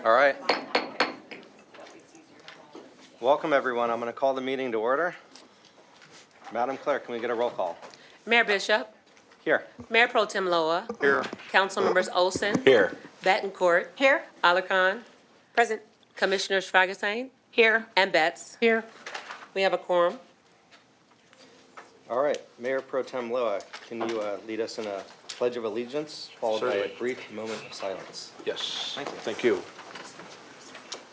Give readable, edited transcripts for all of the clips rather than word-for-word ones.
All right. Welcome, everyone. I'm going to call the meeting to order. Madam Clerk, can we get a roll call? Mayor Bishop, Here. Mayor Pro Tem Loa, Here. Council Members Olson, Here. Betancourt, Here. Alarcon, Present. Commissioners Fragasine, Here. and Betts. Here. We have a quorum. All right. Mayor Pro Tem Loa, can you lead us in a pledge of allegiance, followed by a Certainly. brief moment of silence? Yes. Thank you. Thank you.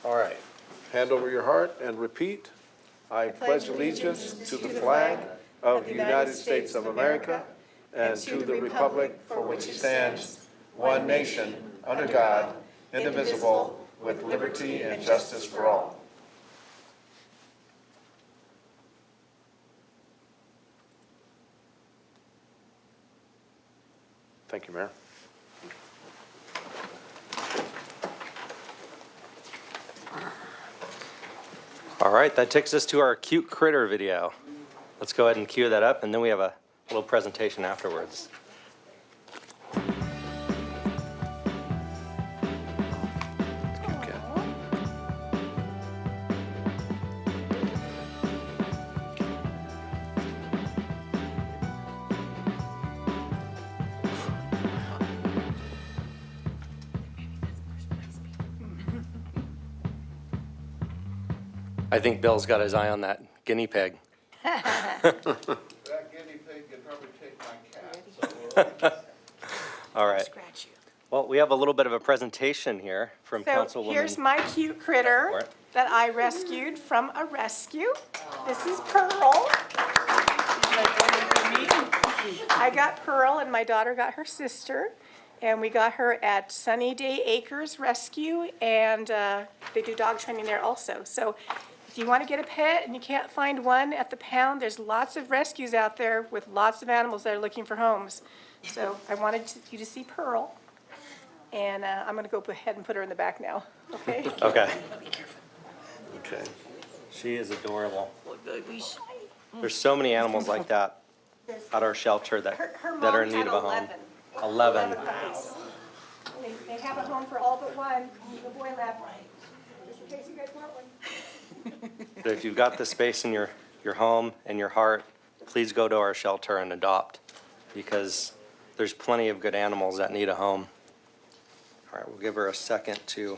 All right. Hand over your heart and repeat. I pledge allegiance to the flag of the United States of America and to the republic for which it stands, one nation, under God, indivisible, with liberty and justice for all. Thank you, Mayor. All right. That takes us to our cute critter video. Let's go ahead and cue that up, and then we have a little presentation afterwards. Okay. I think Bill's got his eye on that guinea pig. That guinea pig can probably take my cat, All right. Scratch you. Well, we have a little bit of a presentation here from So Councilwoman. here's my cute critter What? that I rescued from a rescue. This is Pearl. I got Pearl and my daughter got her sister. And we got her at Sunny Day Acres Rescue, and they do dog training there also. So if you want to get a pet and you can't find one at the pound, there's lots of rescues out there with lots of animals that are looking for homes. So I wanted you to see Pearl, and I'm going to go ahead and put her in the back now, okay? Okay. Okay. She is adorable. There's so many animals like that at our shelter that Her that are mom in need had of a home. 11. 11. puppies. They have a home for all but one. The boy left. Just in case you guys want one. But if you've got the space in your home and your heart, please go to our shelter and adopt, because there's plenty of good animals that need a home. All right, we'll give her a second to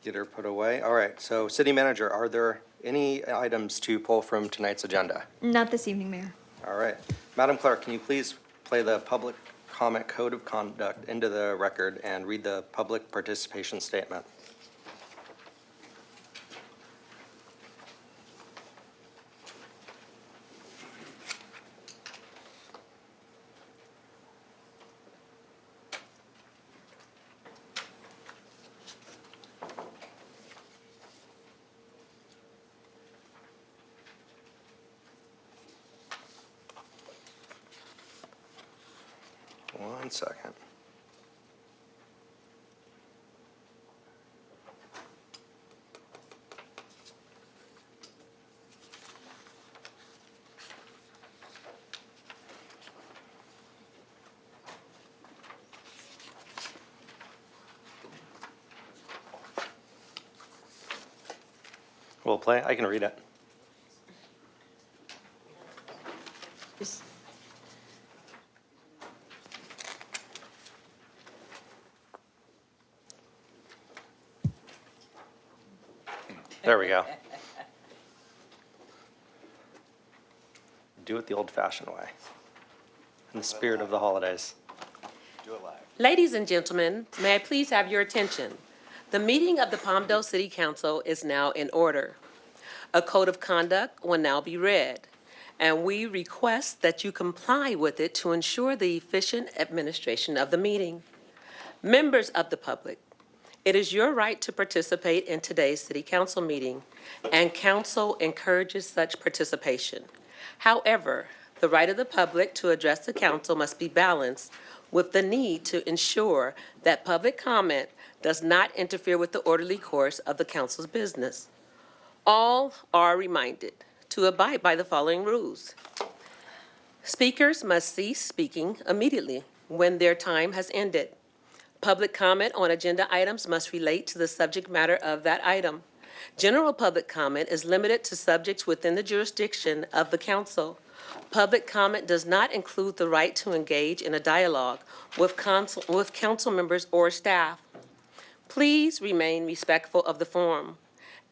get her put away. All right, so City Manager, are there any items to pull from tonight's agenda? Not this evening, Mayor. All right. Madam Clerk, can you please play the public comment code of conduct into the record and read the public participation statement? One second. We'll play. I can read it. There we go. Do it the old-fashioned way, in the spirit of the holidays. Ladies and gentlemen, may I please have your attention? The meeting of the Palmdale City Council is now in order. A code of conduct will now be read, and we request that you comply with it to ensure the efficient administration of the meeting. Members of the public, it is your right to participate in today's City Council meeting, and council encourages such participation. However, the right of the public to address the council must be balanced with the need to ensure that public comment does not interfere with the orderly course of the council's business. All are reminded to abide by the following rules. Speakers must cease speaking immediately when their time has ended. Public comment on agenda items must relate to the subject matter of that item. General public comment is limited to subjects within the jurisdiction of the council. Public comment does not include the right to engage in a dialogue with council members or staff. Please remain respectful of the forum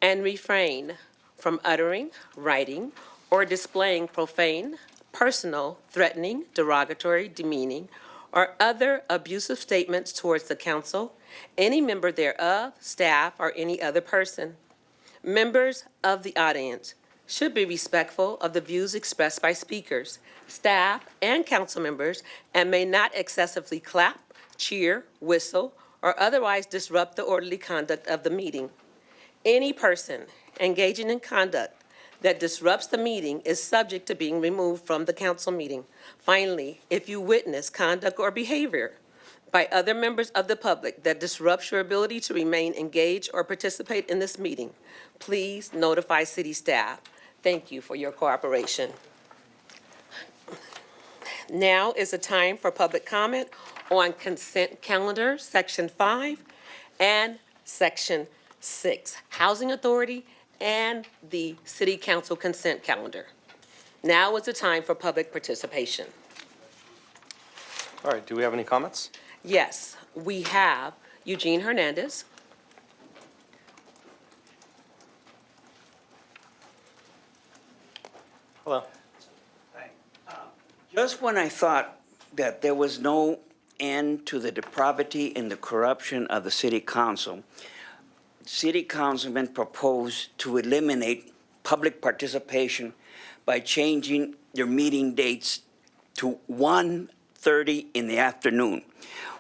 and refrain from uttering, writing, or displaying profane, personal, threatening, derogatory, demeaning, or other abusive statements towards the council, any member thereof, staff, or any other person. Members of the audience should be respectful of the views expressed by speakers, staff, and council members, and may not excessively clap, cheer, whistle, or otherwise disrupt the orderly conduct of the meeting. Any person engaging in conduct that disrupts the meeting is subject to being removed from the council meeting. Finally, if you witness conduct or behavior by other members of the public that disrupts your ability to remain engaged or participate in this meeting, please notify city staff. Thank you for your cooperation. Now is the time for public comment on consent calendar, Section 5 and Section 6, Housing Authority and the City Council consent calendar. Now is the time for public participation. All right, do we have any comments? Yes, we have Eugene Hernandez. Hello. Just when I thought that there was no end to the depravity and the corruption of the city council, city councilmen proposed to eliminate public participation by changing their meeting dates to 1:30 in the afternoon.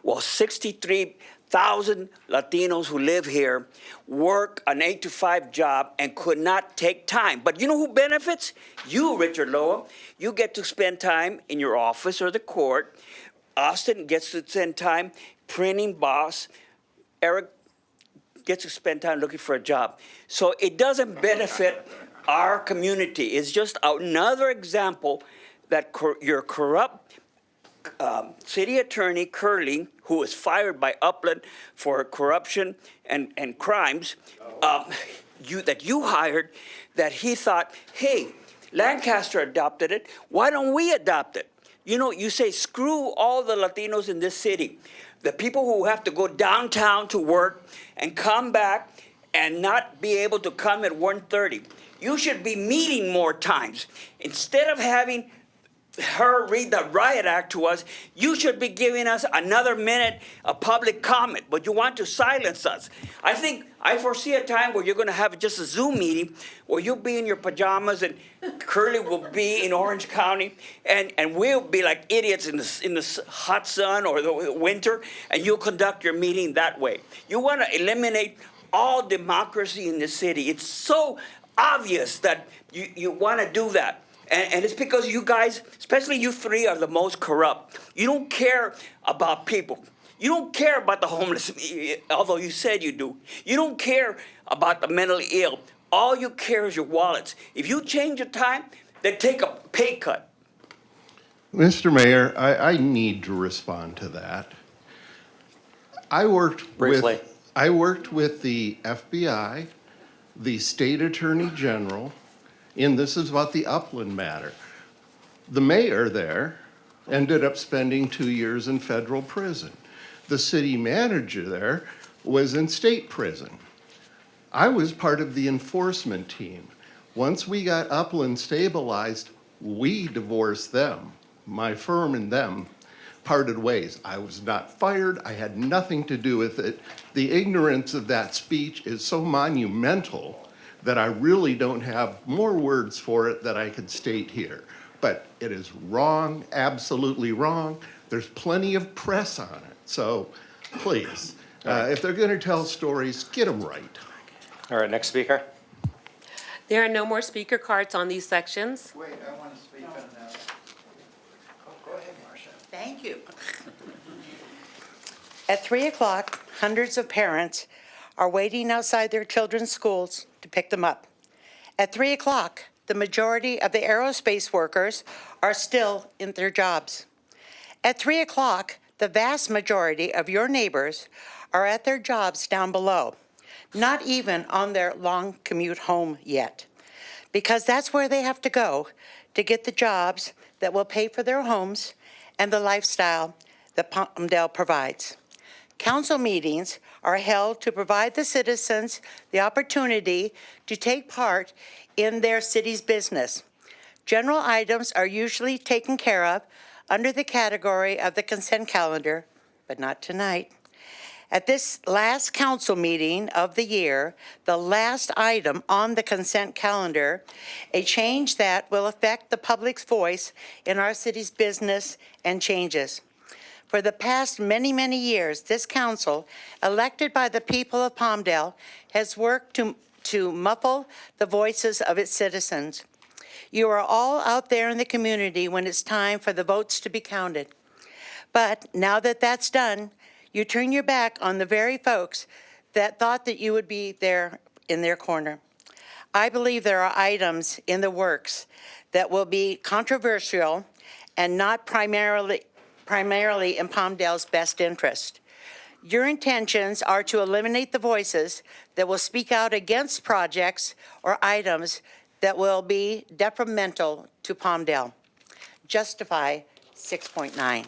Well, 63,000 Latinos who live here work an 8 to 5 job and could not take time. But you know who benefits? You, Richard Loa. You get to spend time in your office or the court. Austin gets to spend time printing, boss. Eric gets to spend time looking for a job. So it doesn't benefit our community. It's just another example that your corrupt city attorney, Curley, who was fired by Upland for corruption and crimes, that you hired, that he thought, hey, Lancaster adopted it, why don't we adopt it? You know, you say, screw all the Latinos in this city. The people who have to go downtown to work and come back and not be able to come at 1:30. You should be meeting more times. Instead of having her read the riot act to us, you should be giving us another minute of public comment, but you want to silence us. I foresee a time where you're going to have just a Zoom meeting where you'll be in your pajamas and Curly will be in Orange County and we'll be like idiots in the hot sun or the winter, and you'll conduct your meeting that way. You want to eliminate all democracy in the city. It's so obvious that you want to do that. And it's because you guys, especially you three, are the most corrupt. You don't care about people. You don't care about the homeless, although you said you do. You don't care about the mentally ill. All you care is your wallets. If you change your time, then take a pay cut. Mr. Mayor, I need to respond to that. I worked Briefly. with the FBI, the State Attorney General, and this is about the Upland matter. The mayor there ended up spending 2 years in federal prison. The city manager there was in state prison. I was part of the enforcement team. Once we got Upland stabilized, we divorced them. My firm and them parted ways. I was not fired. I had nothing to do with it. The ignorance of that speech is so monumental that I really don't have more words for it that I could state here. But it is wrong, absolutely wrong. There's plenty of press on it. So please, if they're gonna tell stories, get them right. All right, next speaker. There are no more speaker cards on these sections. Wait, I want to speak on that. Go ahead, Marcia. Thank you. At 3 o'clock, hundreds of parents are waiting outside their children's schools to pick them up. At 3 o'clock, the majority of the aerospace workers are still in their jobs. At 3 o'clock, the vast majority of your neighbors are at their jobs down below, not even on their long commute home yet, because that's where they have to go to get the jobs that will pay for their homes and the lifestyle that Palmdale provides. Council meetings are held to provide the citizens the opportunity to take part in their city's business. General items are usually taken care of under the category of the consent calendar, but not tonight. At this last council meeting of the year, the last item on the consent calendar, a change that will affect the public's voice in our city's business and changes. For the past many, many years, this council, elected by the people of Palmdale, has worked to muffle the voices of its citizens. You are all out there in the community when it's time for the votes to be counted. But now that that's done, you turn your back on the very folks that thought that you would be there in their corner. I believe there are items in the works that will be controversial and not primarily in Palmdale's best interest. Your intentions are to eliminate the voices that will speak out against projects or items that will be detrimental to Palmdale. Justify 6.9.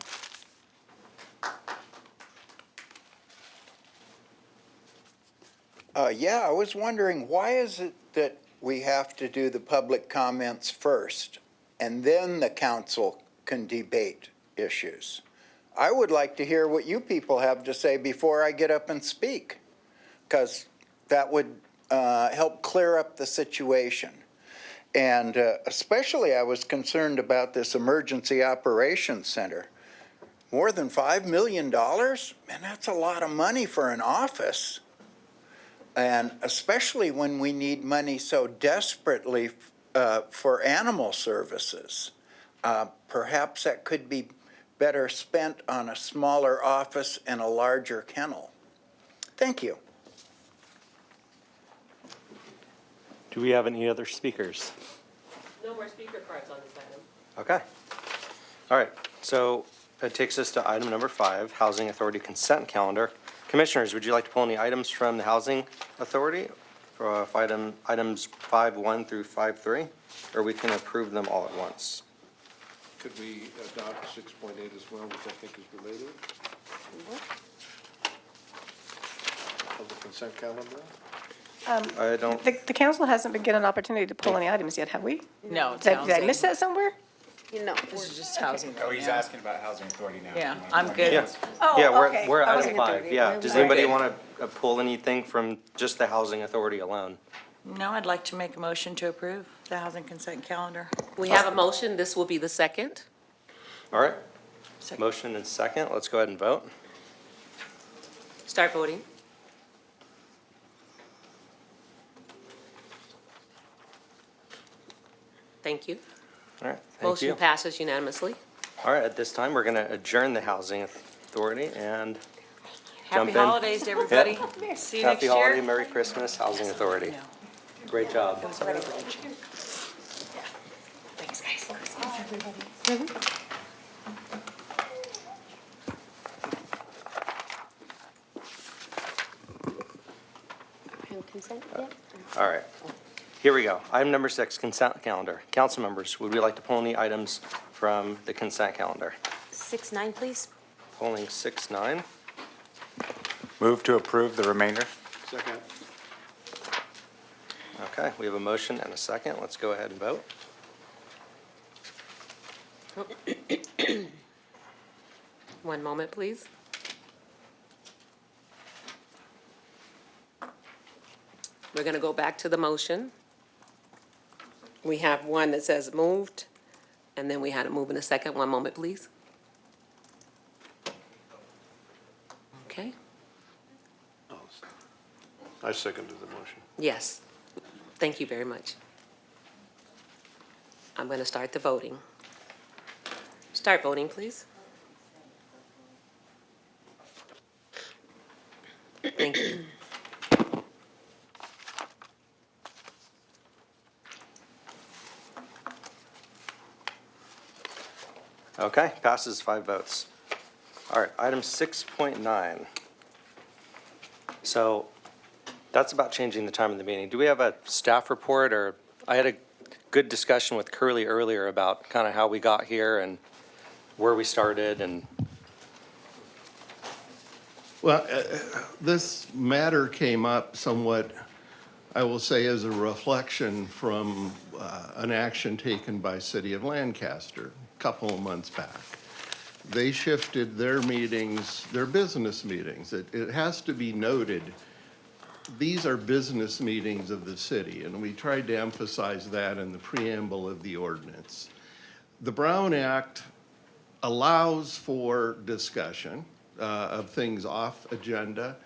Yeah, I was wondering, why is it that we have to do the public comments first, and then the council can debate issues? I would like to hear what you people have to say before I get up and speak, because that would help clear up the situation. And especially I was concerned about this Emergency Operations Center. More than $5 million? Man, that's a lot of money for an office. And especially when we need money so desperately for animal services. Perhaps that could be better spent on a smaller office and a larger kennel. Thank you. Do we have any other speakers? No more speaker cards on this item. Okay. All right, so that takes us to item number 5, Housing Authority Consent Calendar. Commissioners, would you like to pull any items from the Housing Authority for items 5.1 through 5.3, or we can approve them all at once? Could we adopt 6.8 as well, which I think is related? Of the consent calendar? I don't, The council hasn't been given an opportunity to pull any items yet, have we? No, Did I miss that somewhere? No, this is just housing. Oh, he's asking about housing authority now. Yeah, I'm good. yeah, Oh, yeah, okay. we're at I item wasn't 5, yeah. Does anybody want to pull anything from just the Housing Authority alone? No, I'd like to make a motion to approve the housing consent calendar. We have a motion. This will be the second. All right, Second. motion and second, let's go ahead and vote. Start voting. Thank you. All right, thank Motion you. passes unanimously. All right, at this time, we're going to adjourn the Housing Authority and Happy Jump in. holidays to everybody. Yep. See you next Happy holiday, year. Merry Christmas, Housing Authority. Yeah. Great job. Thanks, guys. All right, here we go. Item number 6, consent calendar. Council members, would we like to pull any items from the consent calendar? 6.9, please. Pulling 6.9. Move to approve the remainder. Second. Okay, we have a motion and a second. Let's go ahead and vote. One moment, please. We're going to go back to the motion. We have one that says moved, and then we had a move in a second. One moment, please. Okay, I seconded the motion. yes. Thank you very much. I'm going to start the voting. Start voting, please. Thank you. Okay, passes 5 votes. All right, item 6.9. So that's about changing the time of the meeting. Do we have a staff report, or I had a good discussion with Curly earlier about kind of how we got here and where we started and. Well, this matter came up somewhat, I will say, as a reflection from an action taken by City of Lancaster a couple of months back. They shifted their meetings, their business meetings. It has to be noted, these are business meetings of the city, and we tried to emphasize that in the preamble of the ordinance. The Brown Act allows for discussion of things off agenda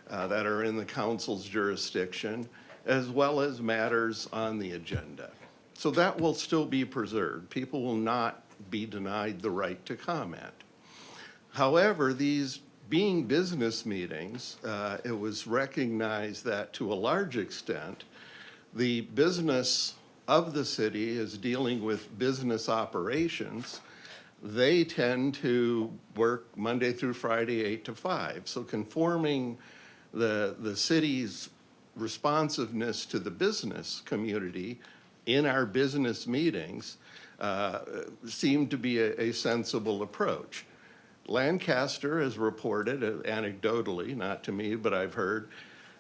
that are in the council's jurisdiction, as well as matters on the agenda. So that will still be preserved. People will not be denied the right to comment. However, these being business meetings, it was recognized that to a large extent, the business of the city is dealing with business operations. They tend to work Monday through Friday, 8 to 5. So conforming the city's responsiveness to the business community in our business meetings seemed to be a sensible approach. Lancaster has reported, anecdotally, not to me, but I've heard,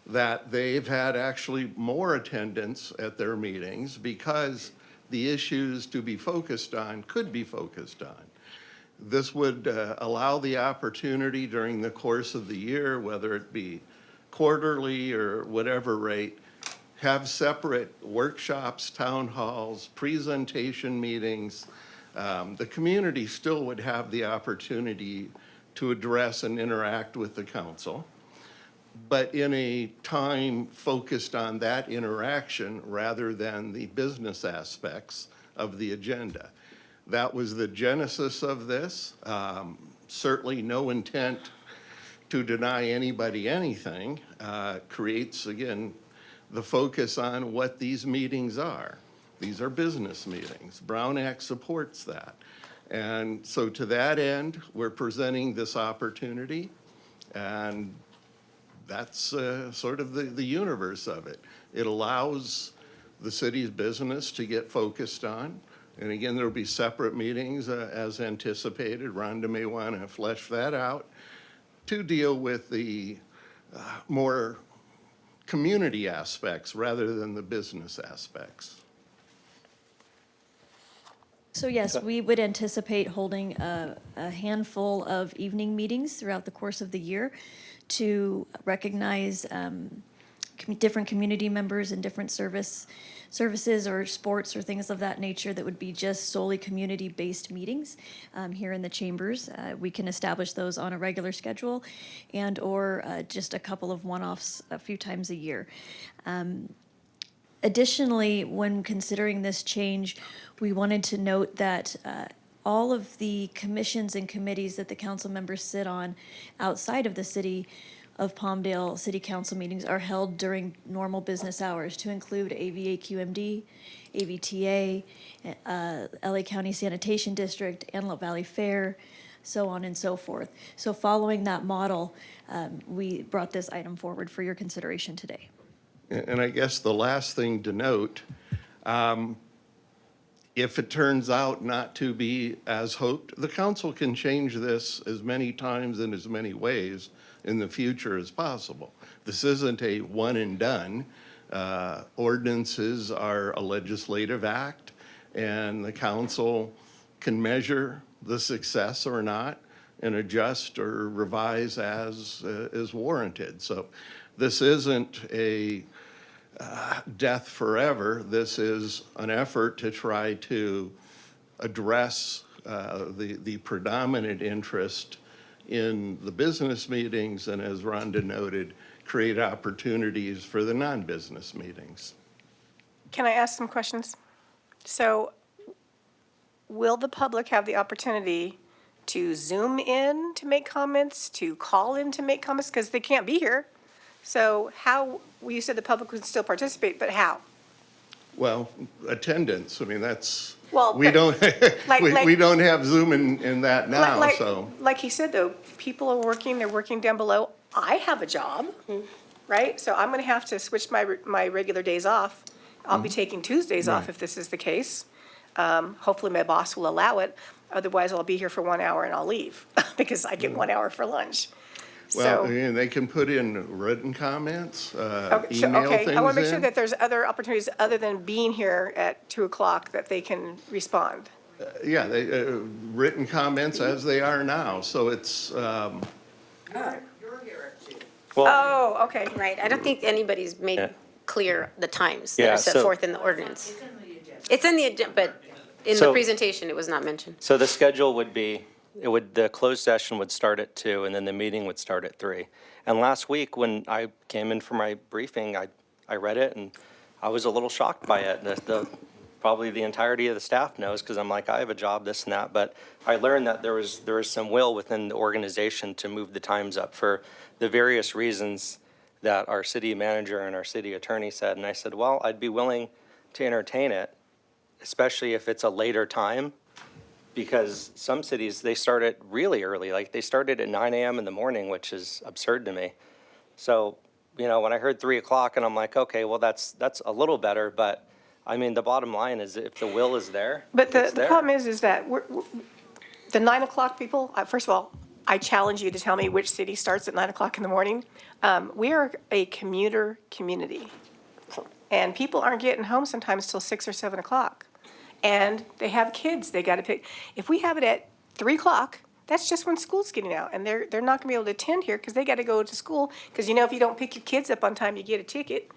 that they've had actually more attendance at their meetings because the issues to be focused on could be focused on. This would allow the opportunity during the course of the year, whether it be quarterly or whatever rate, have separate workshops, town halls, presentation meetings. The community still would have the opportunity to address and interact with the council, but in a time focused on that interaction rather than the business aspects of the agenda. That was the genesis of this. Certainly no intent to deny anybody anything. Creates, again, the focus on what these meetings are. These are business meetings. Brown Act supports that. And so to that end, we're presenting this opportunity, and that's sort of the universe of it. It allows the city's business to get focused on. And again, there'll be separate meetings as anticipated. Rhonda may want to flesh that out to deal with the more community aspects rather than the business aspects. So yes, we would anticipate holding a handful of evening meetings throughout the course of the year to recognize different community members and different services or sports or things of that nature that would be just solely community-based meetings here in the chambers. We can establish those on a regular schedule and or just a couple of one-offs a few times a year. Additionally, when considering this change, we wanted to note that all of the commissions and committees that the council members sit on outside of the city of Palmdale City Council meetings are held during normal business hours, to include AVA-QMD, AVTA, LA County Sanitation District, Antelope Valley Fair, so on and so forth. So following that model, we brought this item forward for your consideration today. And I guess the last thing to note, if it turns out not to be as hoped, the council can change this as many times in as many ways in the future as possible. This isn't a one and done. Ordinances are a legislative act, and the council can measure the success or not and adjust or revise as is warranted. So this isn't a death forever. This is an effort to try to address the predominant interest in the business meetings, and as Rhonda noted, create opportunities for the non-business meetings. Can I ask some questions? So will the public have the opportunity to Zoom in to make comments, to call in to make comments, because they can't be here? So how, well, you said the public would still participate, but how? Well, attendance, I mean, that's Well, We but don't, like- we don't have Zoom in that now, like, so. like he said, though, people are working, they're working down below. I have a job, right? So I'm going to have to switch my regular days off. I'll be taking Tuesdays off Right. if this is the case. Hopefully my boss will allow it. Otherwise, I'll be here for 1 hour and I'll leave because I get 1 hour for lunch. Well, So, and they can put in written comments, okay, so, email okay, I want to make things sure in. that there's other opportunities other than being here at 2 o'clock that they can respond. Yeah, they, written comments as they are now, so it's, Oh, okay. Right, I don't think anybody's made Yeah. clear the times that Yeah, are set so- forth in the ordinance. It's in the agenda, but in the So- presentation, it was not mentioned. So the schedule would be, the closed session would start at 2, and then the meeting would start at 3. And last week, when I came in for my briefing, I read it, and I was a little shocked by it. Probably the entirety of the staff knows, because I'm like, I have a job, this and that, but I learned that there was some will within the organization to move the times up for the various reasons that our city manager and our city attorney said. And I said, well, I'd be willing to entertain it, especially if it's a later time, because some cities, they start it really early, like they started at 9 a.m. in the morning, which is absurd to me. So, when I heard 3 o'clock, and I'm like, okay, well, that's a little better, but, I mean, the bottom line is if the will is there, But it's the there. problem is that the 9 o'clock people, first of all, I challenge you to tell me which city starts at 9 o'clock in the morning. We are a commuter community, and people aren't getting home sometimes till 6 or 7 o'clock. And they have kids they got to pick. If we have it at 3 o'clock, that's just when school's getting out, and they're not going to be able to attend here because they got to go to school. Because if you don't pick your kids up on time, you get a ticket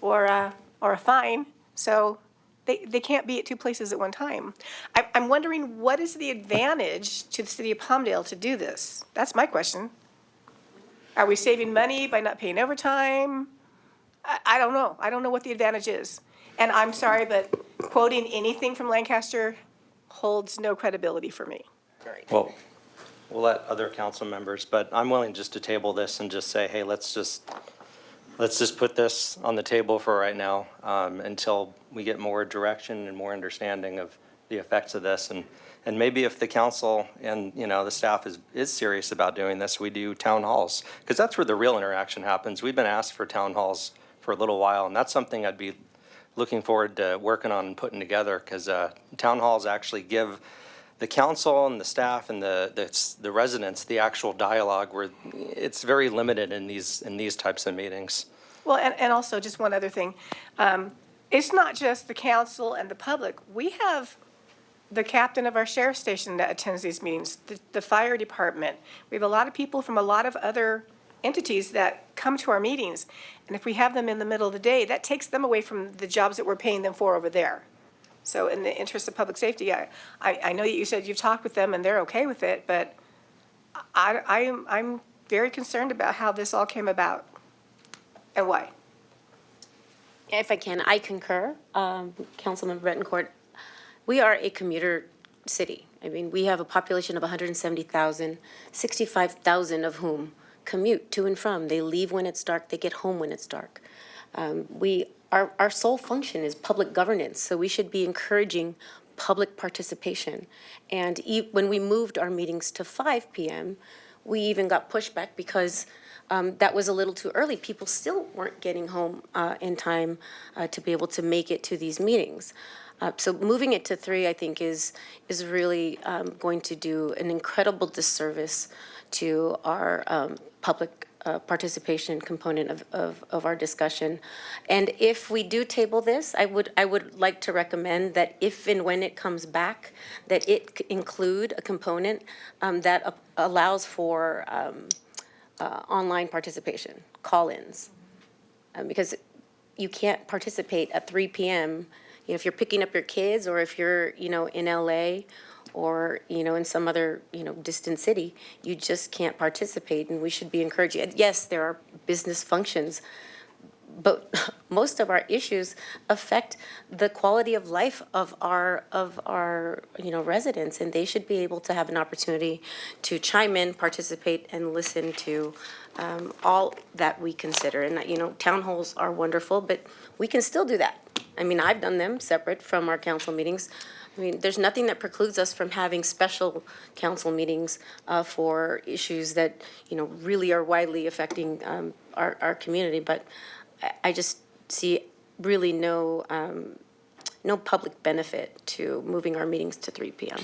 or a fine. So they can't be at 2 places at one time. I'm wondering, what is the advantage to the city of Palmdale to do this? That's my question. Are we saving money by not paying overtime? I don't know. I don't know what the advantage is. And I'm sorry, but quoting anything from Lancaster holds no credibility for me. Well, we'll let other council members, but I'm willing just to table this and just say, hey, let's just put this on the table for right now, until we get more direction and more understanding of the effects of this. And maybe if the council and, the staff is serious about doing this, we do town halls, because that's where the real interaction happens. We've been asked for town halls for a little while, and that's something I'd be looking forward to working on and putting together, because town halls actually give the council and the staff and the residents the actual dialogue, where it's very limited in these types of meetings. Well, and also, just one other thing. It's not just the council and the public. We have the captain of our sheriff's station that attends these meetings, the fire department. We have a lot of people from a lot of other entities that come to our meetings. And if we have them in the middle of the day, that takes them away from the jobs that we're paying them for over there. So in the interest of public safety, I know that you said you've talked with them and they're okay with it, but I'm very concerned about how this all came about and why. If I can, I concur, Councilmember Betancourt. We are a commuter city. I mean, we have a population of 170,000, 65,000 of whom commute to and from. They leave when it's dark, they get home when it's dark. Our sole function is public governance, so we should be encouraging public participation. And when we moved our meetings to 5 p.m., we even got pushback because that was a little too early. People still weren't getting home in time to be able to make it to these meetings. So moving it to 3, I think, is really going to do an incredible disservice to our public participation component of our discussion. And if we do table this, I would like to recommend that if and when it comes back, that it include a component that allows for online participation, call-ins. Because you can't participate at 3 p.m. If you're picking up your kids, or if you're, in LA, or, in some other, distant city, you just can't participate, and we should be encouraging. Yes, there are business functions, but most of our issues affect the quality of life of our residents, and they should be able to have an opportunity to chime in, participate, and listen to all that we consider. And, town halls are wonderful, but we can still do that. I mean, I've done them separate from our council meetings. I mean, there's nothing that precludes us from having special council meetings for issues that, really are widely affecting our community. But I just see really no public benefit to moving our meetings to 3 p.m.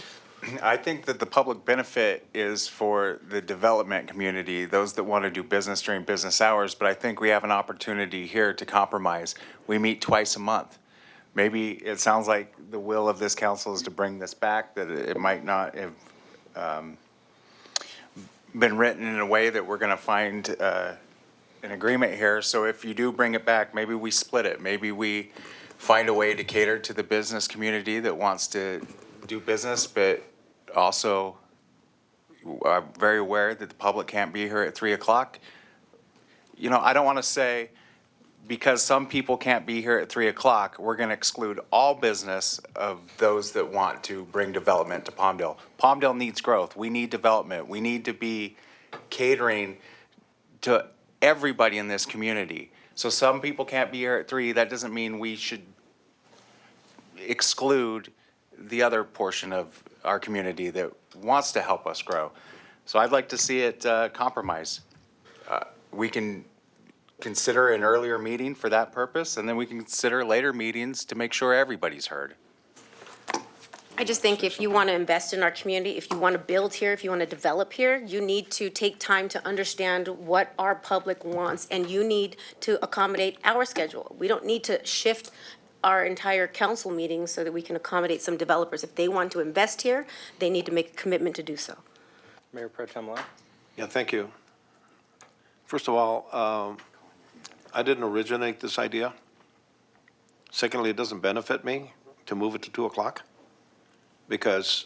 I think that the public benefit is for the development community, those that want to do business during business hours, but I think we have an opportunity here to compromise. We meet twice a month. Maybe it sounds like the will of this council is to bring this back, that it might not have been written in a way that we're going to find an agreement here. So if you do bring it back, maybe we split it. Maybe we find a way to cater to the business community that wants to do business, but also are very aware that the public can't be here at 3 o'clock. I don't want to say because some people can't be here at 3 o'clock, we're going to exclude all business of those that want to bring development to Palmdale. Palmdale needs growth. We need development. We need to be catering to everybody in this community. So some people can't be here at 3. That doesn't mean we should exclude the other portion of our community that wants to help us grow. So I'd like to see it compromise. We can consider an earlier meeting for that purpose, and then we can consider later meetings to make sure everybody's heard. I just think if you want to invest in our community, if you want to build here, if you want to develop here, you need to take time to understand what our public wants, and you need to accommodate our schedule. We don't need to shift our entire council meeting so that we can accommodate some developers. If they want to invest here, they need to make a commitment to do so. Mayor Pro Tem Lyle? Yeah, thank you. First of all, I didn't originate this idea. Secondly, it doesn't benefit me to move it to 2 o'clock because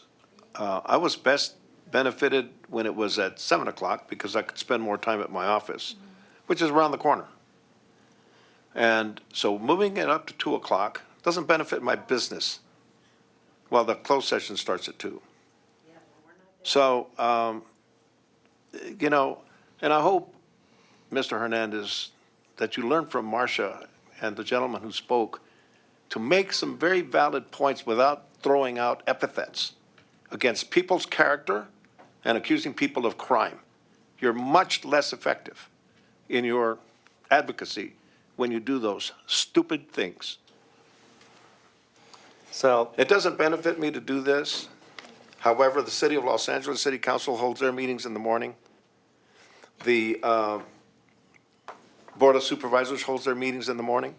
I was best benefited when it was at 7 o'clock because I could spend more time at my office, which is around the corner. And so moving it up to 2 o'clock doesn't benefit my business while the closed session starts at 2. So, and I hope, Mr. Hernandez, that you learn from Marcia and the gentleman who spoke to make some very valid points without throwing out epithets against people's character and accusing people of crime. You're much less effective in your advocacy when you do those stupid things. So, It doesn't benefit me to do this. However, the City of Los Angeles City Council holds their meetings in the morning. The Board of Supervisors holds their meetings in the morning.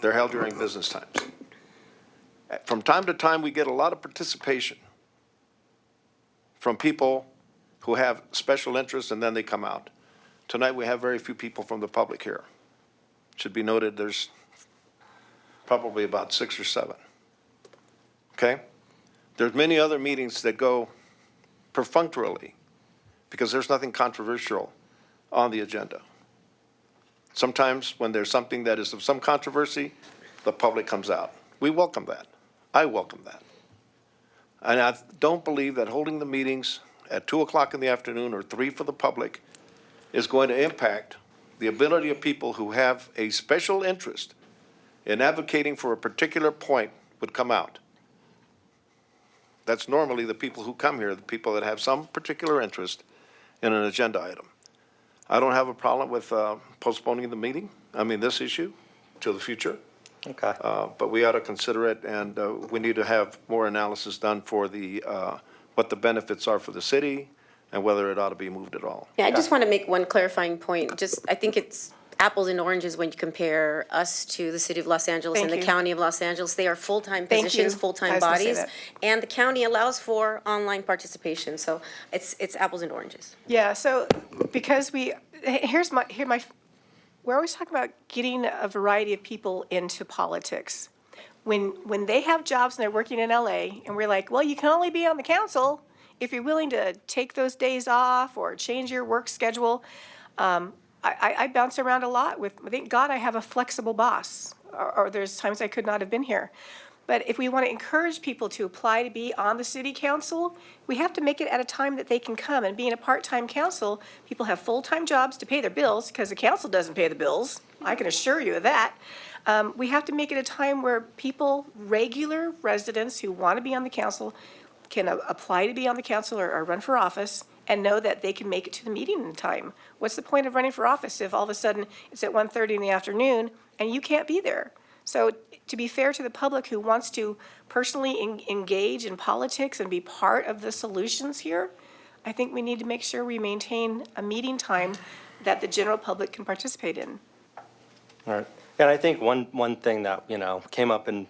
They're held during business times. From time to time, we get a lot of participation from people who have special interests, and then they come out. Tonight, we have very few people from the public here. Should be noted, there's probably about 6 or 7. Okay? There's many other meetings that go perfunctorily because there's nothing controversial on the agenda. Sometimes when there's something that is of some controversy, the public comes out. We welcome that. I welcome that. And I don't believe that holding the meetings at 2 o'clock in the afternoon or 3 for the public is going to impact the ability of people who have a special interest in advocating for a particular point would come out. That's normally the people who come here, the people that have some particular interest in an agenda item. I don't have a problem with postponing the meeting, this issue, to the future. okay. But we ought to consider it, and we need to have more analysis done for the, what the benefits are for the city and whether it ought to be moved at all. Yeah, I just want to make one clarifying point. I think it's apples and oranges when you compare us to the City of Los Angeles and the Thank you. County of Los Angeles. They are full-time Thank positions, you. I full-time was gonna say bodies. that. And the county allows for online participation, so it's apples and oranges. Yeah, so because we're always talking about getting a variety of people into politics. When they have jobs and they're working in LA, and we're like, well, you can only be on the council if you're willing to take those days off or change your work schedule. I bounce around a lot thank God I have a flexible boss, or there's times I could not have been here. But if we want to encourage people to apply to be on the city council, we have to make it at a time that they can come. And being a part-time council, people have full-time jobs to pay their bills because the council doesn't pay the bills. I can assure you of that. We have to make it a time where people, regular residents who want to be on the council, can apply to be on the council or run for office and know that they can make it to the meeting in time. What's the point of running for office if all of a sudden it's at 1:30 in the afternoon and you can't be there? So to be fair to the public who wants to personally engage in politics and be part of the solutions here, I think we need to make sure we maintain a meeting time that the general public can participate in. All right. And I think one thing that, came up in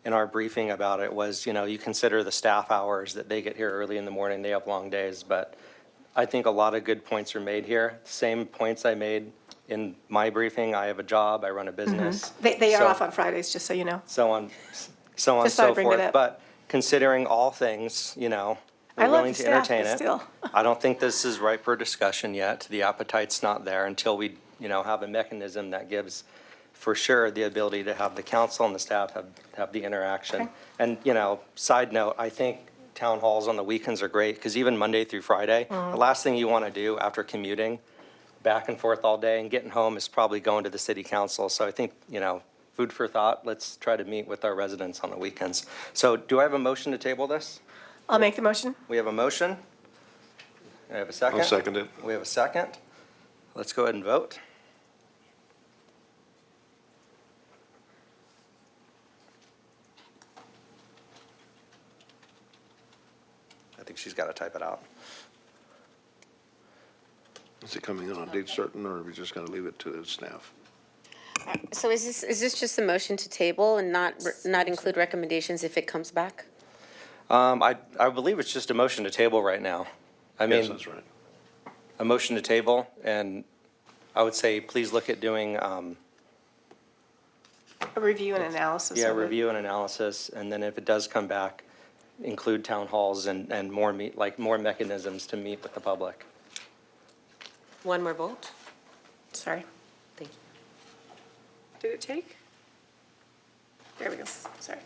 our briefing about it was, you consider the staff hours that they get here early in the morning, they have long days, but I think a lot of good points are made here. Same points I made in my briefing. I have a job, I run a business. They are So- off on Fridays, just so you know. So on, Just thought I'd so bring it forth. up. But considering all things, I we're love willing the to staff, entertain but it. still. I don't think this is ripe for discussion yet. The appetite's not there until we, have a mechanism that gives, for sure, the ability to have the council and the staff have the interaction. Okay. And, side note, I think town halls on the weekends are great, because even Monday through Friday, the last thing you want to do after commuting back and forth all day and getting home is probably going to the city council. So I think, food for thought, let's try to meet with our residents on the weekends. So do I have a motion to table this? I'll make the motion. We have a motion. I have a second. I'll second it. We have a second. Let's go ahead and vote. I think she's got to type it out. Is it coming in on a date certain, or are we just gonna leave it to the staff? So is this just a motion to table and not include recommendations if it comes back? I believe it's just a motion to table right now. I Yes, mean, that's right. a motion to table, and I would say, please look at doing, A review and analysis of it. review and analysis, and then if it does come back, include town halls and more more mechanisms to meet with the public. One more vote? Sorry. Thank you. Did it take? There we go. Sorry.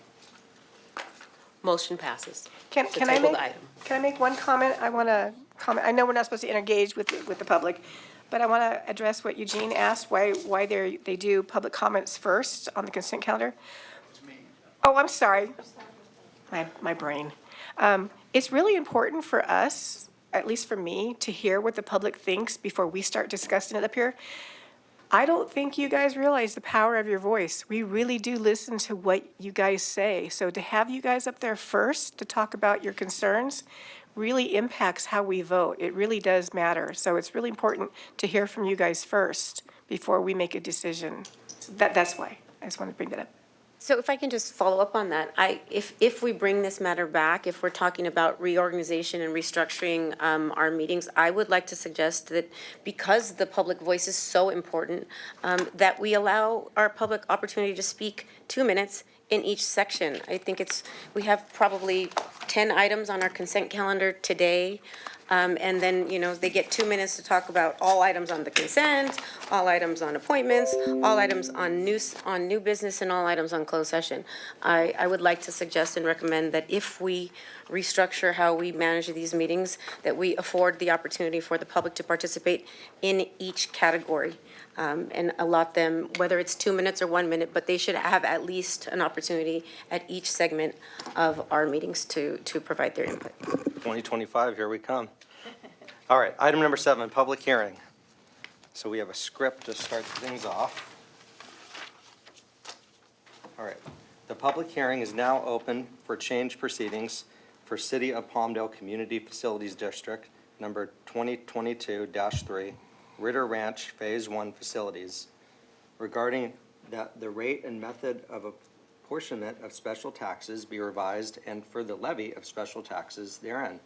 Motion passes. Can To I table make, the item. can I make one comment? I want to comment, I know we're not supposed to engage with the public, but I want to address what Eugene asked, why they do public comments first on the consent calendar. Oh, I'm sorry. My brain. It's really important for us, at least for me, to hear what the public thinks before we start discussing it up here. I don't think you guys realize the power of your voice. We really do listen to what you guys say. So to have you guys up there first to talk about your concerns really impacts how we vote. It really does matter. So it's really important to hear from you guys first before we make a decision. So that's why. I just wanted to bring that up. So if I can just follow up on that, if we bring this matter back, if we're talking about reorganization and restructuring our meetings, I would like to suggest that because the public voice is so important, that we allow our public opportunity to speak 2 minutes in each section. I think we have probably 10 items on our consent calendar today. And then, they get 2 minutes to talk about all items on the consent, all items on appointments, all items on new business, and all items on closed session. I would like to suggest and recommend that if we restructure how we manage these meetings, that we afford the opportunity for the public to participate in each category. And allot them, whether it's 2 minutes or 1 minute, but they should have at least an opportunity at each segment of our meetings to provide their input. 2025, here we come. All right, item number 7, public hearing. So we have a script to start things off. All right, the public hearing is now open for change proceedings for City of Palmdale Community Facilities District, number 2022-3, Ritter Ranch Phase 1 facilities, regarding that the rate and method of apportionment of special taxes be revised and for the levy of special taxes therein.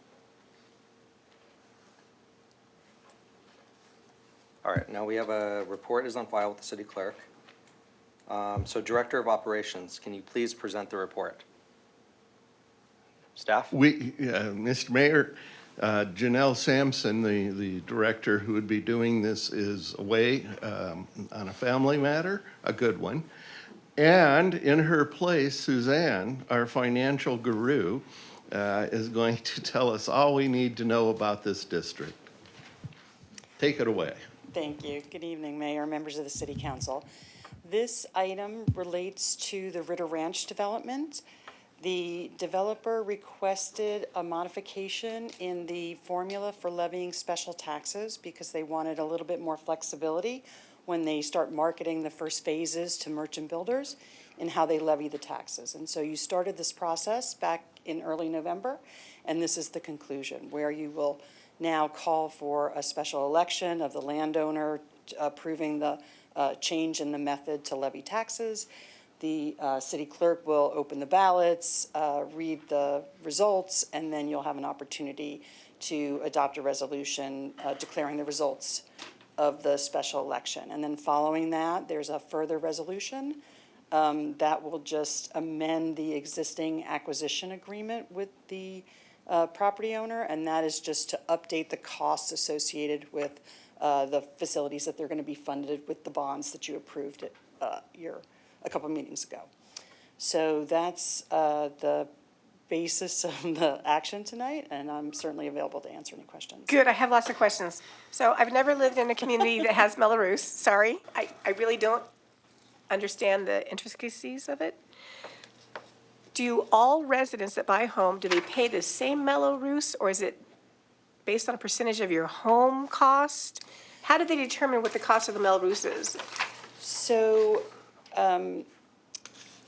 All right, now we have a report is on file with the city clerk. So Director of Operations, can you please present the report? Staff? Mr. Mayor, Janelle Sampson, the director who would be doing this, is away on a family matter, a good one. And in her place, Suzanne, our financial guru, is going to tell us all we need to know about this district. Take it away. Thank you. Good evening, Mayor, members of the City Council. This item relates to the Ritter Ranch development. The developer requested a modification in the formula for levying special taxes because they wanted a little bit more flexibility when they start marketing the first phases to merchant builders in how they levy the taxes. And so you started this process back in early November, and this is the conclusion, where you will now call for a special election of the landowner approving the change in the method to levy taxes. The city clerk will open the ballots, read the results, and then you'll have an opportunity to adopt a resolution declaring the results of the special election. And then following that, there's a further resolution that will just amend the existing acquisition agreement with the property owner, and that is just to update the costs associated with the facilities that they're going to be funded with the bonds that you approved a couple meetings ago. So that's the basis of the action tonight, and I'm certainly available to answer any questions. Good, I have lots of questions. So I've never lived in a community that has Melrose, sorry. I really don't understand the intricacies of it. Do all residents that buy a home, do they pay the same Melrose, or is it based on a percentage of your home cost? How do they determine what the cost of the Melrose is? So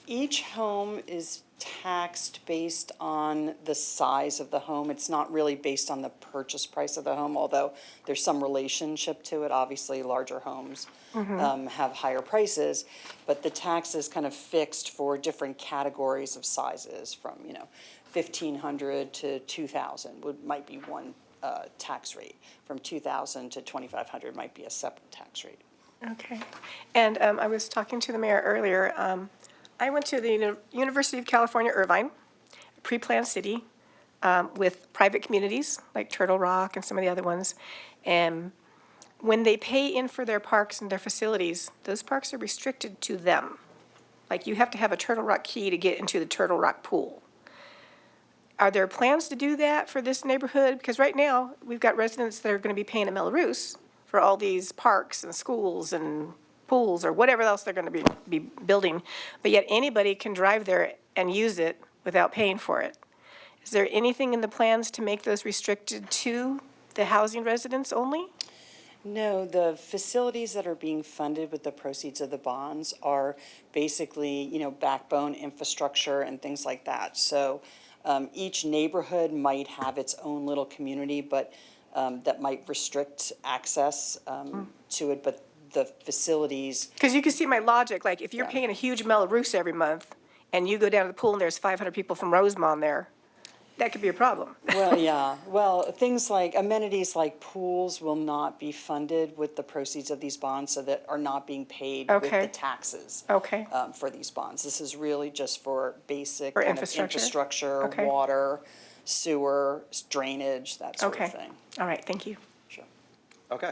each home is taxed based on the size of the home. It's not really based on the purchase price of the home, although there's some relationship to it. Obviously, larger homes have higher prices, but the tax is kind of fixed for different categories of sizes from, 1,500 to 2,000 might be one tax rate. From 2,000 to 2,500 might be a separate tax rate. Okay. And I was talking to the mayor earlier. I went to the University of California, Irvine, a pre-planned city with private communities like Turtle Rock and some of the other ones. And when they pay in for their parks and their facilities, those parks are restricted to them. Like you have to have a Turtle Rock key to get into the Turtle Rock pool. Are there plans to do that for this neighborhood? Because right now, we've got residents that are going to be paying a Melrose for all these parks and schools and pools or whatever else they're going to be building, but yet anybody can drive there and use it without paying for it. Is there anything in the plans to make those restricted to the housing residents only? No, the facilities that are being funded with the proceeds of the bonds are basically, backbone infrastructure and things like that. So each neighborhood might have its own little community, but that might restrict access to it, but the facilities. Because you can see my logic, like if you're paying a huge Melrose every month and you go down to the pool and there's 500 people from Rosemont there, that could be a problem. Well, yeah. Well, things like amenities like pools will not be funded with the proceeds of these bonds, so that are not being paid with the taxes for these bonds. This is really just for basic kind of infrastructure, water, sewer, drainage, that sort of thing. All right, thank you. Sure. Okay.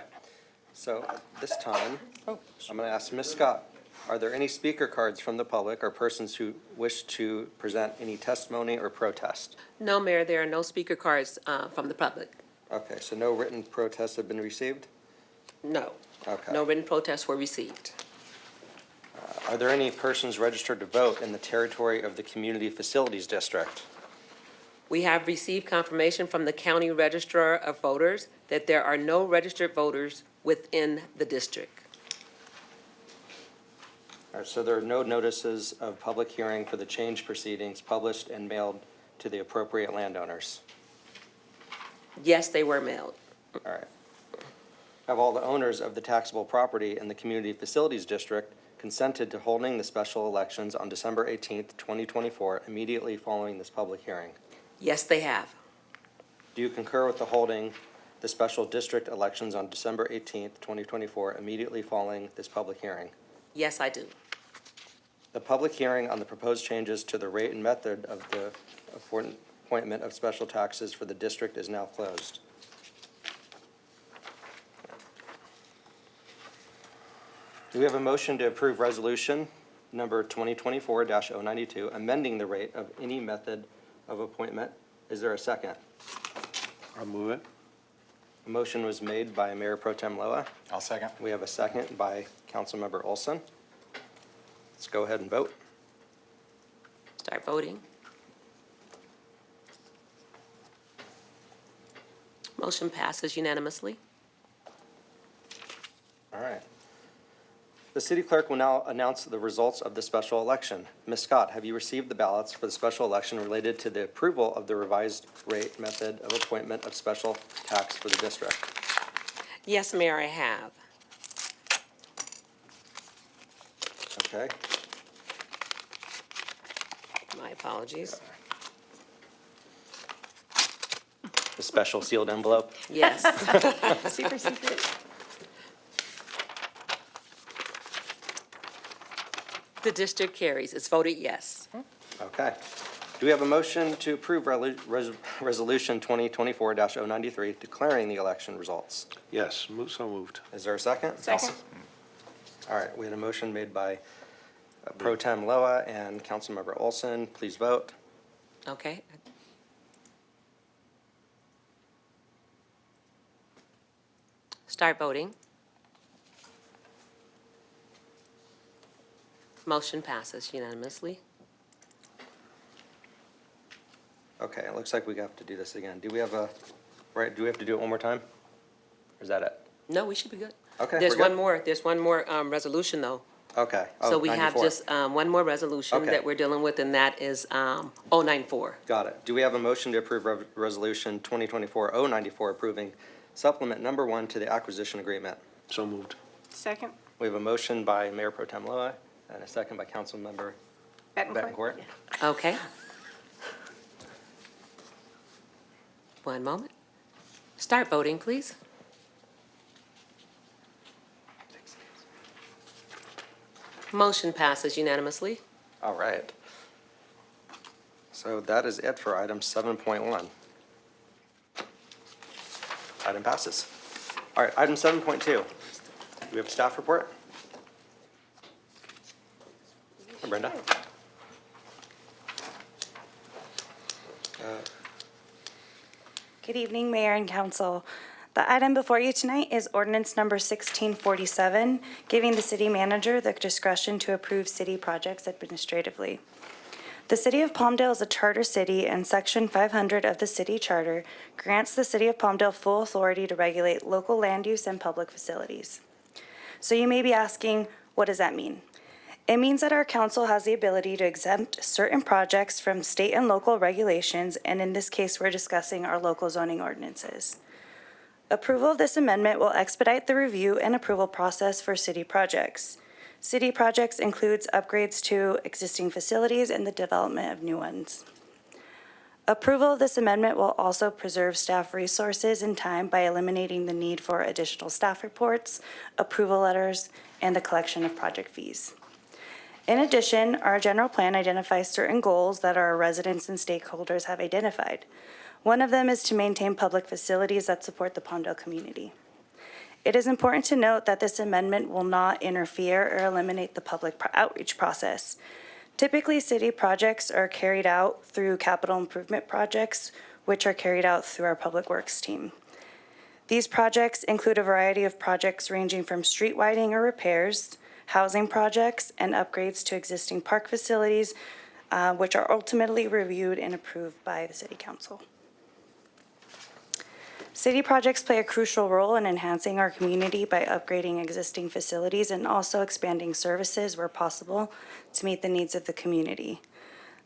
So at this time, I'm going to ask Ms. Scott, are there any speaker cards from the public or persons who wish to present any testimony or protest? No, Mayor, there are no speaker cards from the public. Okay, so no written protests have been received? No. Okay. No written protests were received. Are there any persons registered to vote in the territory of the Community Facilities District? We have received confirmation from the County Registrar of Voters that there are no registered voters within the district. All right, so there are no notices of public hearing for the change proceedings published and mailed to the appropriate landowners? Yes, they were mailed. All right. Have all the owners of the taxable property in the Community Facilities District consented to holding the special elections on December 18th, 2024, immediately following this public hearing? Yes, they have. Do you concur with the holding the special district elections on December 18th, 2024, immediately following this public hearing? Yes, I do. The public hearing on the proposed changes to the rate and method of the appointment of special taxes for the district is now closed. Do we have a motion to approve resolution number 2024-092, amending the rate of any method of appointment? Is there a second? I'll move it. A motion was made by Mayor Pro Tem Loa. I'll second. We have a second by Councilmember Olson. Let's go ahead and vote. Start voting. Motion passes unanimously. All right. The city clerk will now announce the results of the special election. Ms. Scott, have you received the ballots for the special election related to the approval of the revised rate method of appointment of special tax for the district? Yes, Mayor, I have. Okay. My apologies. The special sealed envelope? Yes. Super secret. The district carries. It's voted yes. Okay. Do we have a motion to approve Resolution 2024-093 declaring the election results? Yes, so moved. Is there a second? Second. All right, we had a motion made by Pro Tem Loa and Councilmember Olson. Please vote. Okay. Start voting. Motion passes unanimously. Okay, it looks like we have to do this again. Do we have a, right, do we have to do it one more time? Or is that it? No, we should be good. Okay, There's we're one good. more, there's one more resolution, though. Okay. So Oh, we have 94. just one more resolution Okay. that we're dealing with, and that is 094. Got it. Do we have a motion to approve Resolution 2024-094 approving supplement number 1 to the acquisition agreement? So moved. Second. We have a motion by Mayor Pro Tem Loa and a second by Councilmember Bettencourt. Okay. One moment. Start voting, please. Motion passes unanimously. All right. So that is it for item 7.1. Item passes. All right, item 7.2. Do we have a staff report? Brenda? Good evening, Mayor and Council. The item before you tonight is ordinance number 1647, giving the city manager the discretion to approve city projects administratively. The City of Palmdale is a charter city, and Section 500 of the city charter grants the City of Palmdale full authority to regulate local land use and public facilities. So you may be asking, what does that mean? It means that our council has the ability to exempt certain projects from state and local regulations, and in this case, we're discussing our local zoning ordinances. Approval of this amendment will expedite the review and approval process for city projects. City projects includes upgrades to existing facilities and the development of new ones. Approval of this amendment will also preserve staff resources and time by eliminating the need for additional staff reports, approval letters, and the collection of project fees. In addition, our general plan identifies certain goals that our residents and stakeholders have identified. One of them is to maintain public facilities that support the Palmdale community. It is important to note that this amendment will not interfere or eliminate the public outreach process. Typically, city projects are carried out through capital improvement projects, which are carried out through our public works team. These projects include a variety of projects ranging from street widening or repairs, housing projects, and upgrades to existing park facilities, which are ultimately reviewed and approved by the City Council. City projects play a crucial role in enhancing our community by upgrading existing facilities and also expanding services where possible to meet the needs of the community.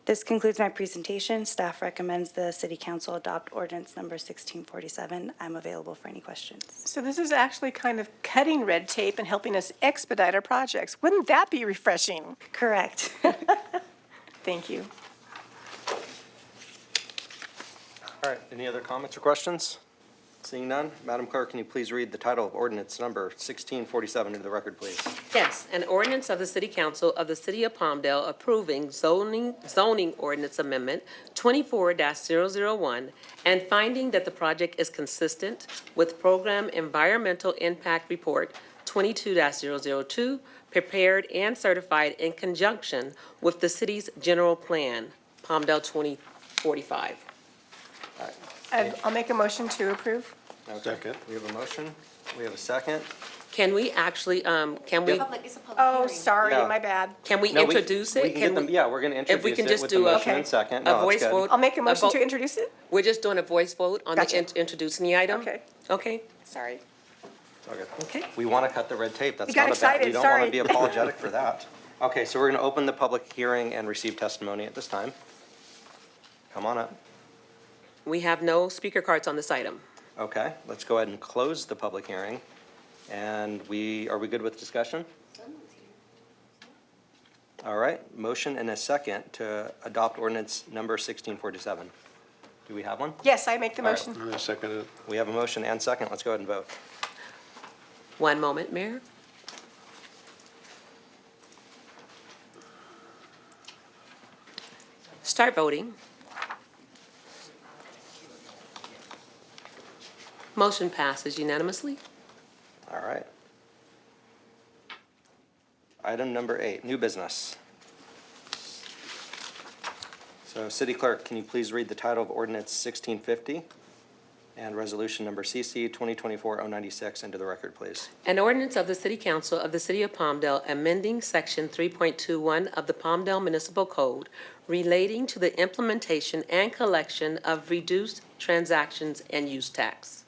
This concludes my presentation. Staff recommends the City Council adopt ordinance number 1647. I'm available for any questions. So this is actually kind of cutting red tape and helping us expedite our projects. Wouldn't that be refreshing? Correct. Thank you. All right, any other comments or questions? Seeing none, Madam Clerk, can you please read the title of ordinance number 1647 into the record, please? Yes, an ordinance of the City Council of the City of Palmdale approving zoning ordinance amendment 24-001 and finding that the project is consistent with Program Environmental Impact Report 22-002, prepared and certified in conjunction with the city's general plan, Palmdale 2045. All right. I'll make a motion to approve. Okay. We have a motion. We have a second. Can we actually, can we, Oh, sorry, Yeah. my bad. can we No, introduce we it? can get them, yeah, we're gonna If we introduce can it just with the do a- motion Okay. in second. A No, voice that's good. vote? I'll make a motion vote- to introduce it? We're just doing a voice vote on the Gotcha. introducing the item? Okay, Okay, sorry. Okay. okay. We want to cut the red tape. That's We got not a bad, excited, we don't want sorry. to be apologetic for that. Okay, so we're going to open the public hearing and receive testimony at this time. Come on up. We have no speaker cards on this item. Okay, let's go ahead and close the public hearing. And are we good with discussion? All right, motion and a second to adopt ordinance number 1647. Do we have one? Yes, I make the All right. motion. And I second it. We have a motion and second. Let's go ahead and vote. One moment, Mayor. Start voting. Motion passes unanimously. All right. Item number 8, new business. So City Clerk, can you please read the title of ordinance 1650 and resolution number CC 2024-096 into the record, please? An ordinance of the City Council of the City of Palmdale amending Section 3.21 of the Palmdale Municipal Code relating to the implementation and collection of reduced transactions and use tax.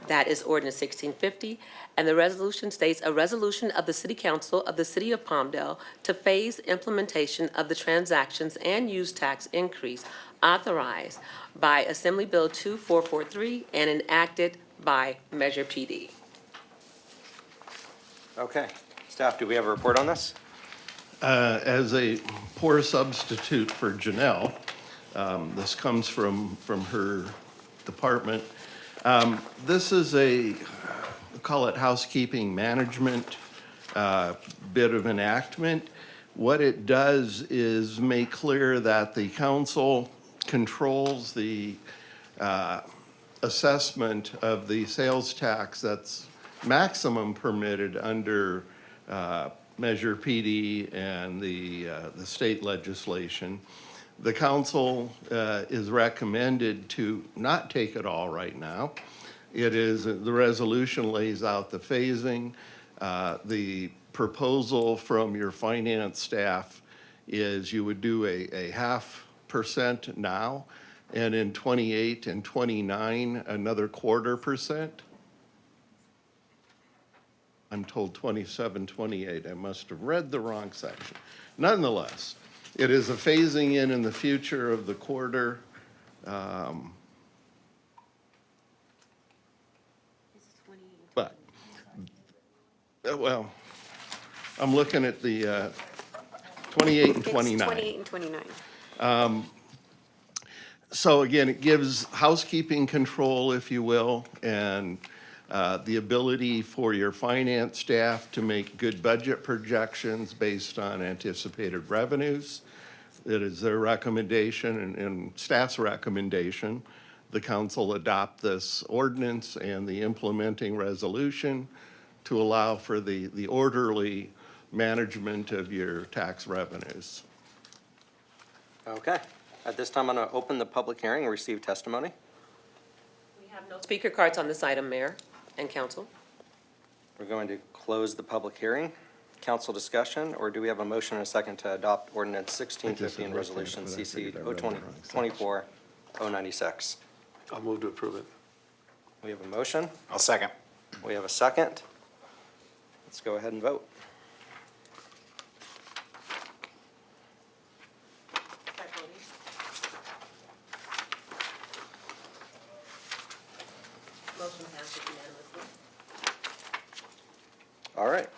That is ordinance 1650, and the resolution states a resolution of the City Council of the City of Palmdale to phase implementation of the transactions and use tax increase authorized by Assembly Bill 2443 and enacted by Measure PD. Okay. Staff, do we have a report on this? As a poor substitute for Janelle, this comes from her department. This is we call it housekeeping management, bit of enactment. What it does is make clear that the council controls the assessment of the sales tax that's maximum permitted under Measure PD and the state legislation. The council is recommended to not take it all right now. The resolution lays out the phasing. The proposal from your finance staff is you would do a 0.5% now, and in 28 and 29, another 0.25%. I'm told 27, 28. I must have read the wrong section. Nonetheless, it is a phasing in the future of the quarter. But, well, I'm looking at the 28 and 29. 28 and 29. So again, it gives housekeeping control, if you will, and the ability for your finance staff to make good budget projections based on anticipated revenues. It is their recommendation and staff's recommendation, the council adopt this ordinance and the implementing resolution to allow for the orderly management of your tax revenues. Okay. At this time, I'm going to open the public hearing and receive testimony. We have no speaker cards on this item, Mayor and Council. We're going to close the public hearing. Council discussion, or do we have a motion and a second to adopt ordinance 1650 and resolution CC 024-096? I'll move to approve it. We have a motion. I'll second. We have a second. Let's go ahead and vote. Motion passes unanimously. All right.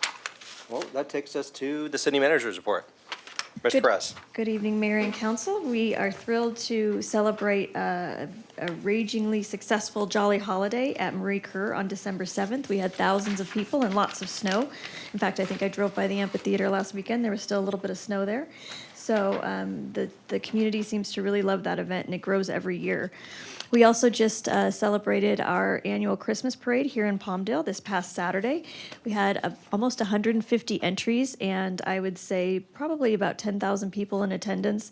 Well, that takes us to the city manager's report. Ms. Good- Perez. Good evening, Mayor and Council. We are thrilled to celebrate a ragingly successful Jolly Holiday at Marie Kerr on December 7th. We had thousands of people and lots of snow. In fact, I think I drove by the amphitheater last weekend. There was still a little bit of snow there. So the community seems to really love that event, and it grows every year. We also just celebrated our annual Christmas parade here in Palmdale this past Saturday. We had almost 150 entries, and I would say probably about 10,000 people in attendance.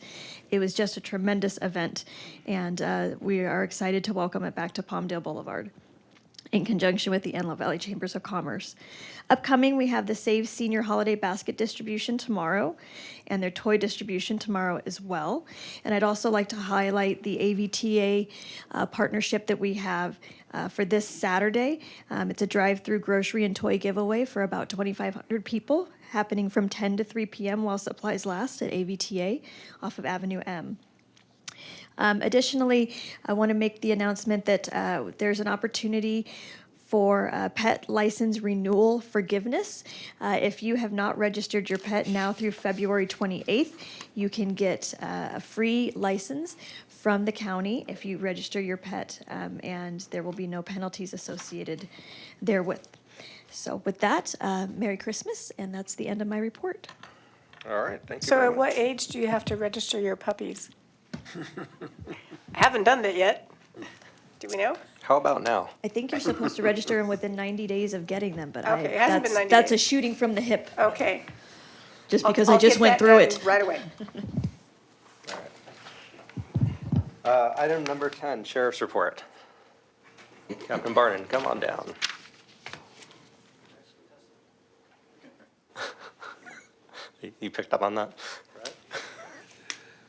It was just a tremendous event, and we are excited to welcome it back to Palmdale Boulevard. in conjunction with the Antelope Valley Chambers of Commerce. Upcoming, we have the Save Senior Holiday Basket distribution tomorrow and their toy distribution tomorrow as well. And I'd also like to highlight the AVTA partnership that we have for this Saturday. It's a drive-through grocery and toy giveaway for about 2,500 people, happening from 10 to 3 p.m. while supplies last at AVTA off of Avenue M. Additionally, I want to make the announcement that there's an opportunity for pet license renewal forgiveness. If you have not registered your pet now through February 28th, you can get a free license from the county if you register your pet, and there will be no penalties associated therewith. So with that, Merry Christmas, and that's the end of my report. All right, thank you So very at much. what age do you have to register your puppies? I haven't done that yet. Do we know? How about now? I think you're supposed to register them within 90 days of getting them, but Okay, it hasn't been 90 that's a days. shooting from the hip, Okay. just I'll- because I'll I just get went that through done it. right away. Item number 10, Sheriff's Report. Captain Barton, come on down. You picked up on that?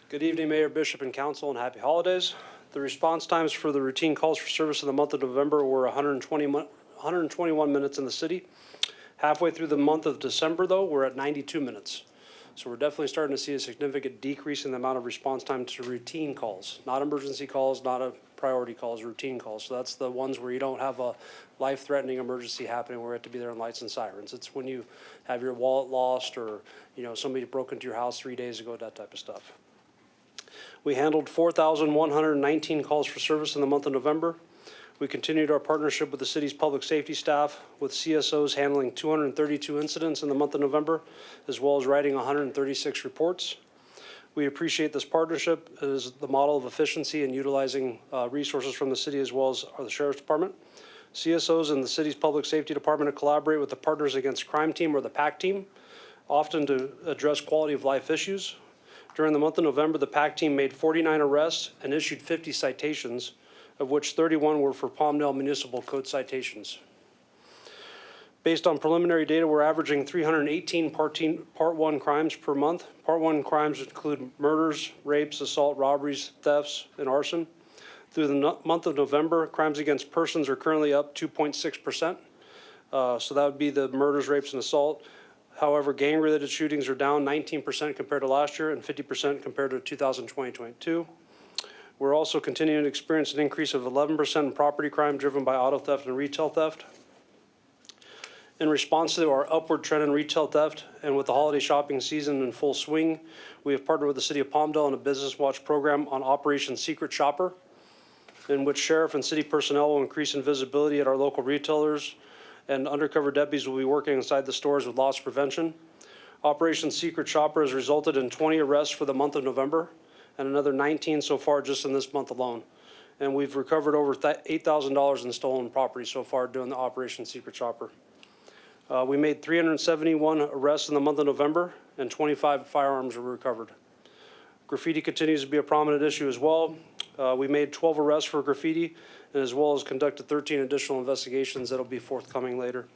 Good evening, Mayor, Bishop, and Council, and happy holidays. The response times for the routine calls for service in the month of November were 121 minutes in the city. Halfway through the month of December, though, we're at 92 minutes. So we're definitely starting to see a significant decrease in the amount of response time to routine calls, not emergency calls, not a priority calls, routine calls. So that's the ones where you don't have a life-threatening emergency happening where you have to be there in lights and sirens. It's when you have your wallet lost or, somebody broke into your house 3 days ago, that type of stuff. We handled 4,119 calls for service in the month of November. We continued our partnership with the city's public safety staff, with CSOs handling 232 incidents in the month of November, as well as writing 136 reports. We appreciate this partnership as the model of efficiency and utilizing resources from the city as well as the Sheriff's Department. CSOs and the city's public safety department collaborate with the Partners Against Crime team or the PAC team, often to address quality of life issues. During the month of November, the PAC team made 49 arrests and issued 50 citations, of which 31 were for Palmdale Municipal Code citations. Based on preliminary data, we're averaging 318 Part 1 crimes per month. Part 1 crimes include murders, rapes, assault, robberies, thefts, and arson. Through the month of November, crimes against persons are currently up 2.6%. So that would be the murders, rapes, and assault. However, gang-related shootings are down 19% compared to last year and 50% compared to 2022. We're also continuing to experience an increase of 11% in property crime driven by auto theft and retail theft. In response to our upward trend in retail theft and with the holiday shopping season in full swing, we have partnered with the City of Palmdale in a Business Watch program on Operation Secret Shopper, in which sheriff and city personnel will increase in visibility at our local retailers, and undercover deputies will be working inside the stores with loss prevention. Operation Secret Shopper has resulted in 20 arrests for the month of November and another 19 so far just in this month alone. And we've recovered over $8,000 in stolen property so far doing the Operation Secret Shopper. We made 371 arrests in the month of November and 25 firearms were recovered. Graffiti continues to be a prominent issue as well. We made 12 arrests for graffiti and as well as conducted 13 additional investigations that'll be forthcoming later.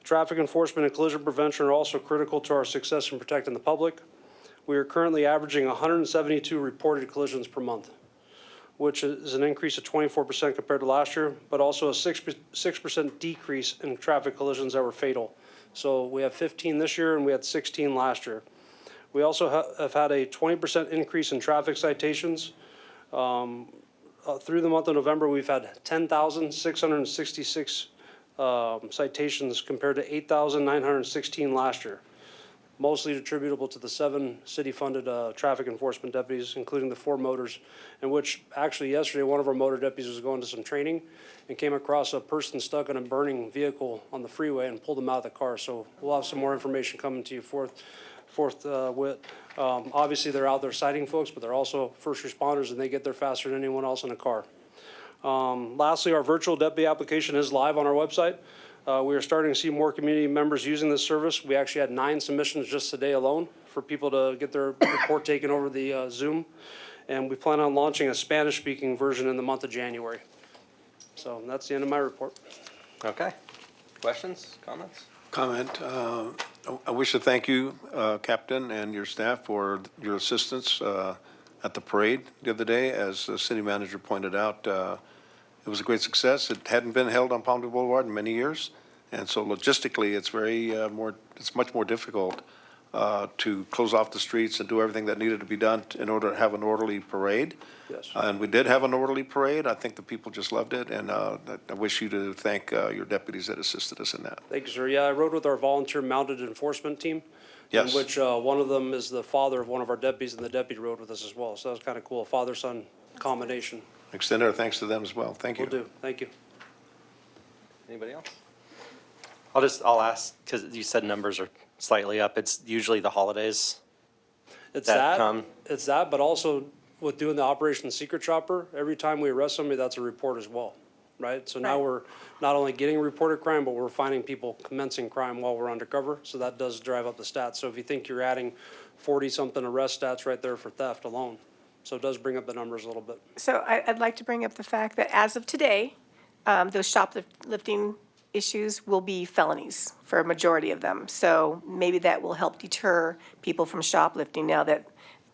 Traffic enforcement and collision prevention are also critical to our success in protecting the public. We are currently averaging 172 reported collisions per month, which is an increase of 24% compared to last year, but also a 6% decrease in traffic collisions that were fatal. So we have 15 this year and we had 16 last year. We also have had a 20% increase in traffic citations. Through the month of November, we've had 10,666 citations compared to 8,916 last year, mostly attributable to the 7 city-funded traffic enforcement deputies, including the 4 motors, in which actually yesterday one of our motor deputies was going to some training and came across a person stuck in a burning vehicle on the freeway and pulled them out of the car. So we'll have some more information coming to you forthwith. Obviously, they're out there citing folks, but they're also first responders, and they get there faster than anyone else in a car. Lastly, our virtual deputy application is live on our website. We are starting to see more community members using this service. We actually had 9 submissions just today alone for people to get their report taken over the Zoom. And we plan on launching a Spanish-speaking version in the month of January. So that's the end of my report. Okay. Questions, comments? Comment. I wish to thank you, Captain, and your staff for your assistance at the parade the other day. As the city manager pointed out, it was a great success. It hadn't been held on Palmdale Boulevard in many years, and so logistically, it's much more difficult to close off the streets and do everything that needed to be done in order to have an orderly parade. Yes. And we did have an orderly parade. I think the people just loved it, and I wish you to thank your deputies that assisted us in that. Thank you, sir. Yeah, I rode with our volunteer mounted enforcement team. Yes. In which one of them is the father of one of our deputies, and the deputy rode with us as well. So that was kind of cool, a father-son combination. Extend our thanks to them as well. Thank you. Will do. Thank you. Anybody else? I'll ask, because you said numbers are slightly up. It's usually the holidays. It's That that, come- it's that, but also with doing the Operation Secret Chopper, every time we arrest somebody, that's a report as well, right? So now Right. we're not only getting reported crime, but we're finding people commencing crime while we're undercover. So that does drive up the stats. So if you think you're adding 40-something arrest stats right there for theft alone. So it does bring up the numbers a little bit. So I'd like to bring up the fact that as of today, those shoplifting issues will be felonies for a majority of them. So maybe that will help deter people from shoplifting now that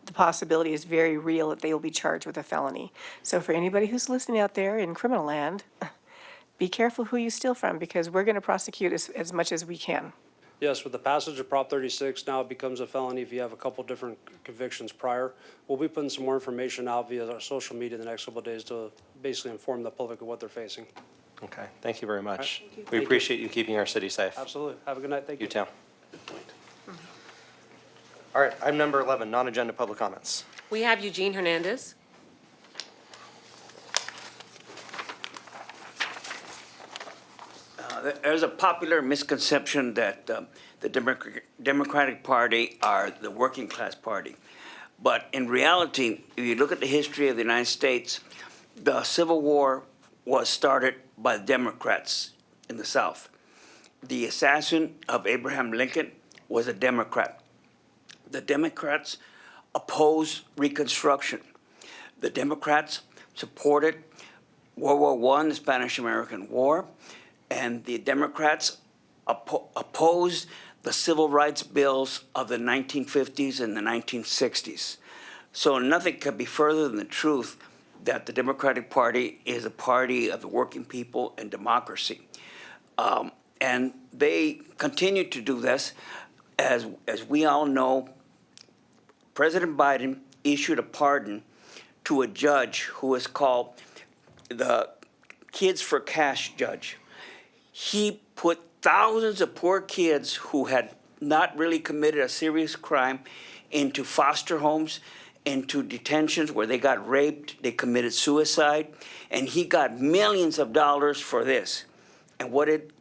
the possibility is very real that they will be charged with a felony. So for anybody who's listening out there in criminal land, be careful who you steal from, because we're going to prosecute as much as we can. Yes, with the passage of Prop 36, now it becomes a felony if you have a couple different convictions prior. We'll be putting some more information out via our social media the next couple of days to basically inform the public of what they're facing. Okay, thank you very much. Thank you. We appreciate you keeping our city safe. Absolutely. Have a good night. Thank you. You too. All right, item number 11, non-agenda public comments. We have Eugene Hernandez. There's a popular misconception that the Democratic Party are the working class party. But in reality, if you look at the history of the United States, the Civil War was started by the Democrats in the South. The assassin of Abraham Lincoln was a Democrat. The Democrats opposed Reconstruction. The Democrats supported World War I, the Spanish-American War, and the Democrats opposed the civil rights bills of the 1950s and the 1960s. So nothing could be further than the truth that the Democratic Party is a party of the working people and democracy. And they continue to do this. As we all know, President Biden issued a pardon to a judge who is called the Kids for Cash judge. He put thousands of poor kids who had not really committed a serious crime into foster homes, into detentions where they got raped, they committed suicide, and he got millions of dollars for this. And what did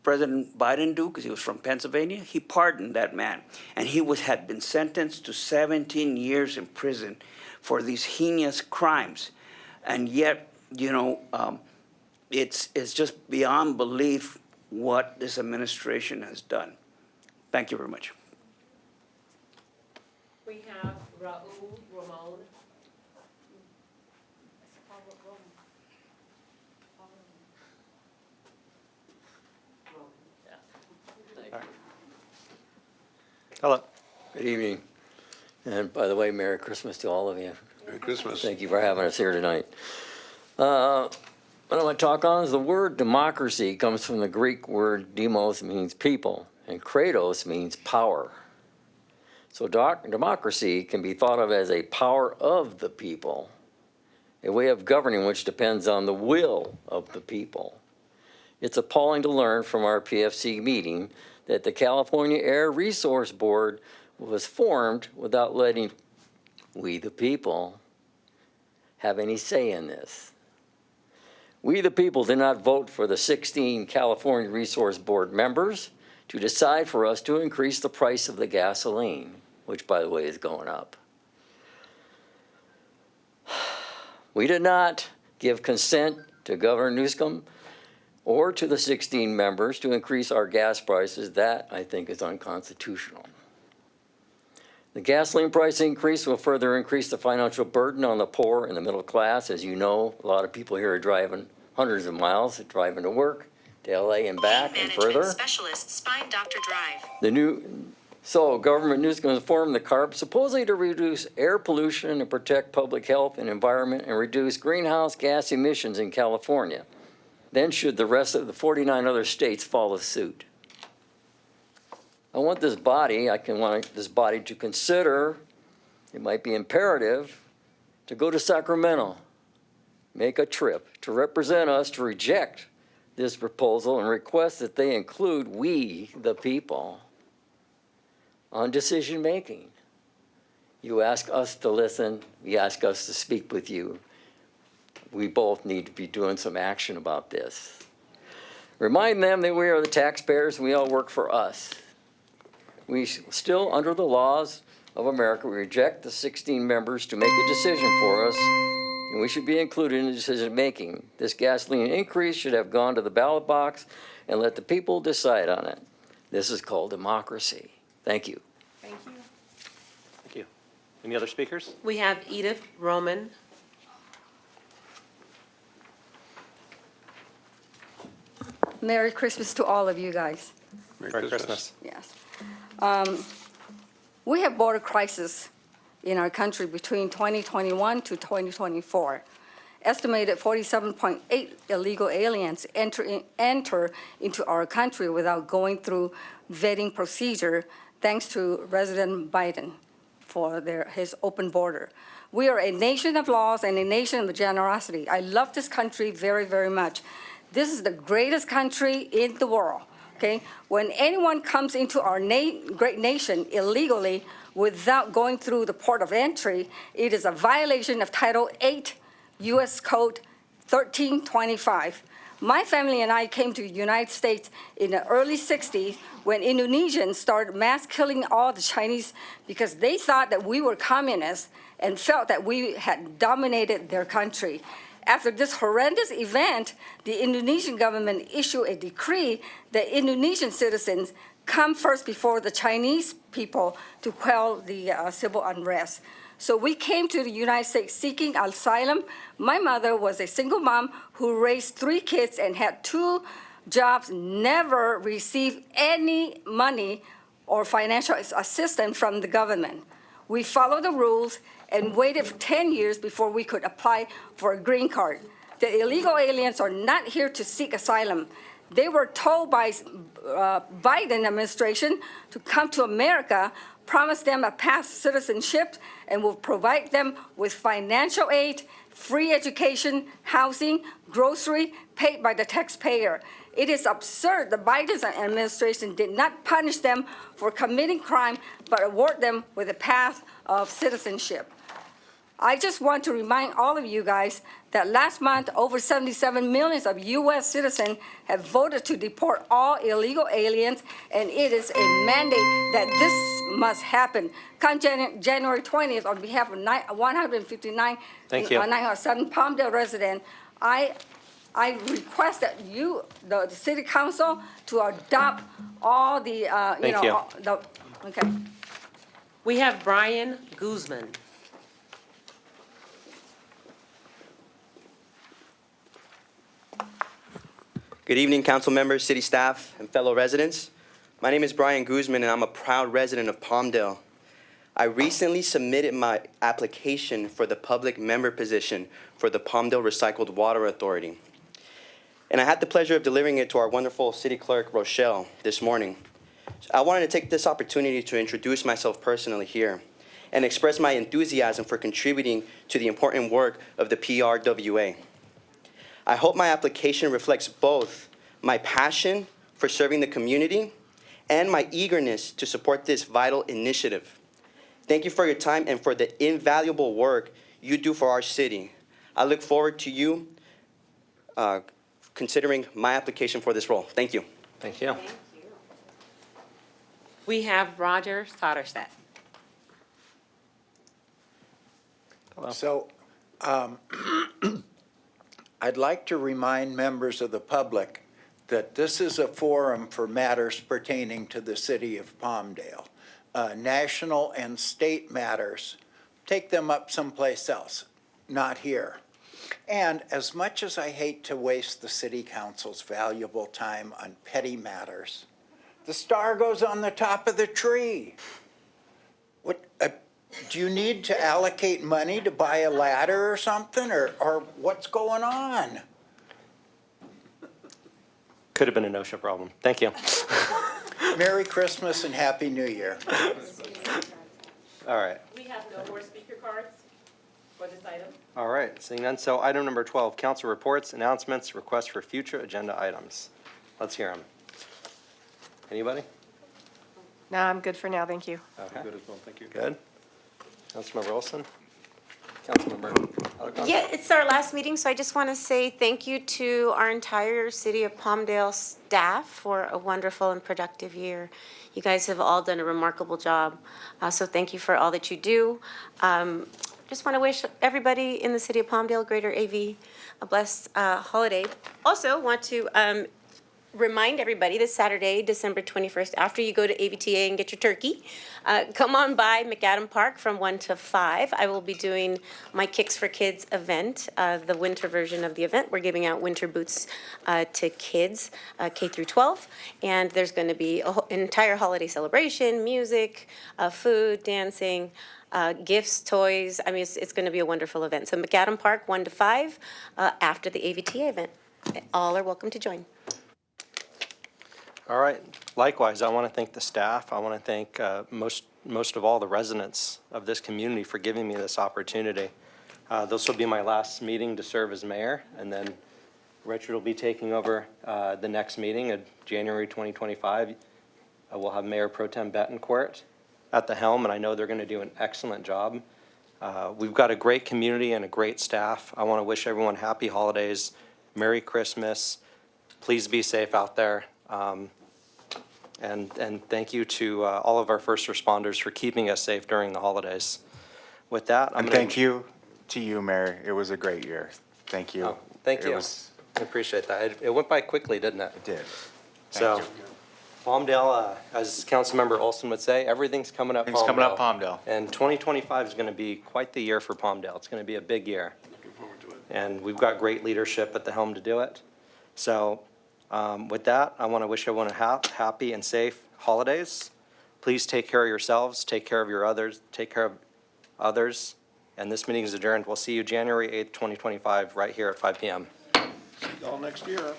President Biden do? Because he was from Pennsylvania, he pardoned that man. And he had been sentenced to 17 years in prison for these heinous crimes. And yet, it's just beyond belief what this administration has done. Thank you very much. We have Raul Ramon. Hello. Good evening. And by the way, Merry Christmas to all of you. Merry Christmas. Thank you for having us here tonight. What I want to talk on is the word democracy comes from the Greek word demos, means people, and kratos means power. So democracy can be thought of as a power of the people, a way of governing which depends on the will of the people. It's appalling to learn from our PFC meeting that the California Air Resource Board was formed without letting we the people have any say in this. We the people did not vote for the 16 California Resource Board members to decide for us to increase the price of the gasoline, which by the way is going up. We did not give consent to Governor Newsom or to the 16 members to increase our gas prices. That, I think, is unconstitutional. The gasoline price increase will further increase the financial burden on the poor and the middle class. As you know, a lot of people here are driving hundreds of miles driving to work, to LA and back and further. Specialist, Spine Doctor Drive. Government news can inform the CARB supposedly to reduce air pollution and protect public health and environment and reduce greenhouse gas emissions in California. Then should the rest of the 49 other states follow suit? I want this body to consider, it might be imperative, to go to Sacramento, make a trip to represent us, to reject this proposal and request that they include we, the people, on decision-making. You ask us to listen, we ask us to speak with you. We both need to be doing some action about this. Remind them that we are the taxpayers and we all work for us. We still, under the laws of America, we reject the 16 members to make a decision for us, and we should be included in the decision-making. This gasoline increase should have gone to the ballot box and let the people decide on it. This is called democracy. Thank you. Thank you. Thank you. Any other speakers? We have Edith Roman. Merry Christmas to all of you guys. Merry Christmas. Yes. We have border crisis in our country between 2021 to 2024. Estimated 47.8 illegal aliens enter into our country without going through vetting procedure, thanks to President Biden for his open border. We are a nation of laws and a nation of generosity. I love this country very, very much. This is the greatest country in the world. Okay, when anyone comes into our great nation illegally without going through the port of entry, it is a violation of Title 8 U.S. Code 1325. My family and I came to the United States in the early 60s when Indonesians started mass killing all the Chinese because they thought that we were communists and felt that we had dominated their country. After this horrendous event, the Indonesian government issued a decree that Indonesian citizens come first before the Chinese people to quell the civil unrest. So we came to the United States seeking asylum. My mother was a single mom who raised 3 kids and had 2 jobs, never received any money or financial assistance from the government. We followed the rules and waited for 10 years before we could apply for a green card. The illegal aliens are not here to seek asylum. They were told by Biden administration to come to America, promise them a path to citizenship, and will provide them with financial aid, free education, housing, grocery, paid by the taxpayer. It is absurd the Biden administration did not punish them for committing crime, but award them with a path of citizenship. I just want to remind all of you guys that last month, over 77 million of U.S. citizens have voted to deport all illegal aliens, and it is a mandate that this must happen. Come January 20th, on behalf of 159 907 Palmdale residents, I request that you, the City Council, to adopt all the, okay. We have Brian Guzman. Good evening, council members, city staff, and fellow residents. My name is Brian Guzman, and I'm a proud resident of Palmdale. I recently submitted my application for the public member position for the Palmdale Recycled Water Authority. And I had the pleasure of delivering it to our wonderful city clerk, Rochelle, this morning. I wanted to take this opportunity to introduce myself personally here and express my enthusiasm for contributing to the important work of the PRWA. I hope my application reflects both my passion for serving the community and my eagerness to support this vital initiative. Thank you for your time and for the invaluable work you do for our city. I look forward to you considering my application for this role. Thank you. Thank you. We have Roger Soderstadt. Hello. So, I'd like to remind members of the public that this is a forum for matters pertaining to the city of Palmdale. National and state matters, take them up someplace else, not here. And as much as I hate to waste the city council's valuable time on petty matters, the star goes on the top of the tree. What, do you need to allocate money to buy a ladder or something, or what's going on? Could have been a no-show problem. Thank you. Merry Christmas and Happy New Year. All right. We have no more speaker cards for this item. All right, seeing none. So item number 12, council reports, announcements, requests for future agenda items. Let's hear them. Anybody? No, I'm good for now, thank you. Okay. Good as well, thank you. Good. Councilmember Olson? Councilmember Alexander? Yeah, it's our last meeting, so I just want to say thank you to our entire City of Palmdale staff for a wonderful and productive year. You guys have all done a remarkable job, so thank you for all that you do. Just want to wish everybody in the City of Palmdale, Greater AV, a blessed holiday. Also want to remind everybody this Saturday, December 21st, after you go to AVTA and get your turkey, come on by McAdam Park from 1 to 5. I will be doing my Kicks for Kids event, the winter version of the event. We're giving out winter boots to kids, K through 12. And there's going to be an entire holiday celebration, music, food, dancing, gifts, toys. I mean, it's going to be a wonderful event. So McAdam Park, 1 to 5, after the AVTA event. All are welcome to join. All right. Likewise, I want to thank the staff. I want to thank most of all the residents of this community for giving me this opportunity. This will be my last meeting to serve as mayor, and then Richard will be taking over the next meeting in January 2025. We'll have Mayor Pro Tem Betancourt at the helm, and I know they're going to do an excellent job. We've got a great community and a great staff. I want to wish everyone happy holidays, Merry Christmas. Please be safe out there. And thank you to all of our first responders for keeping us safe during the holidays. With that, And thank you to you, Mayor. It was a great year. Thank you. Oh, thank you. I appreciate that. It went by quickly, didn't it? It did. So, Palmdale, as Councilmember Olson would say, everything's coming up Palmdale. Things coming up Palmdale. And 2025 is going to be quite the year for Palmdale. It's going to be a big year. Looking forward to it. And we've got great leadership at the helm to do it. So, with that, I want to wish everyone a happy and safe holidays. Please take care of yourselves, take care of your others, take care of others. And this meeting is adjourned. We'll see you January 8th, 2025, right here at 5 p.m. See y'all next year.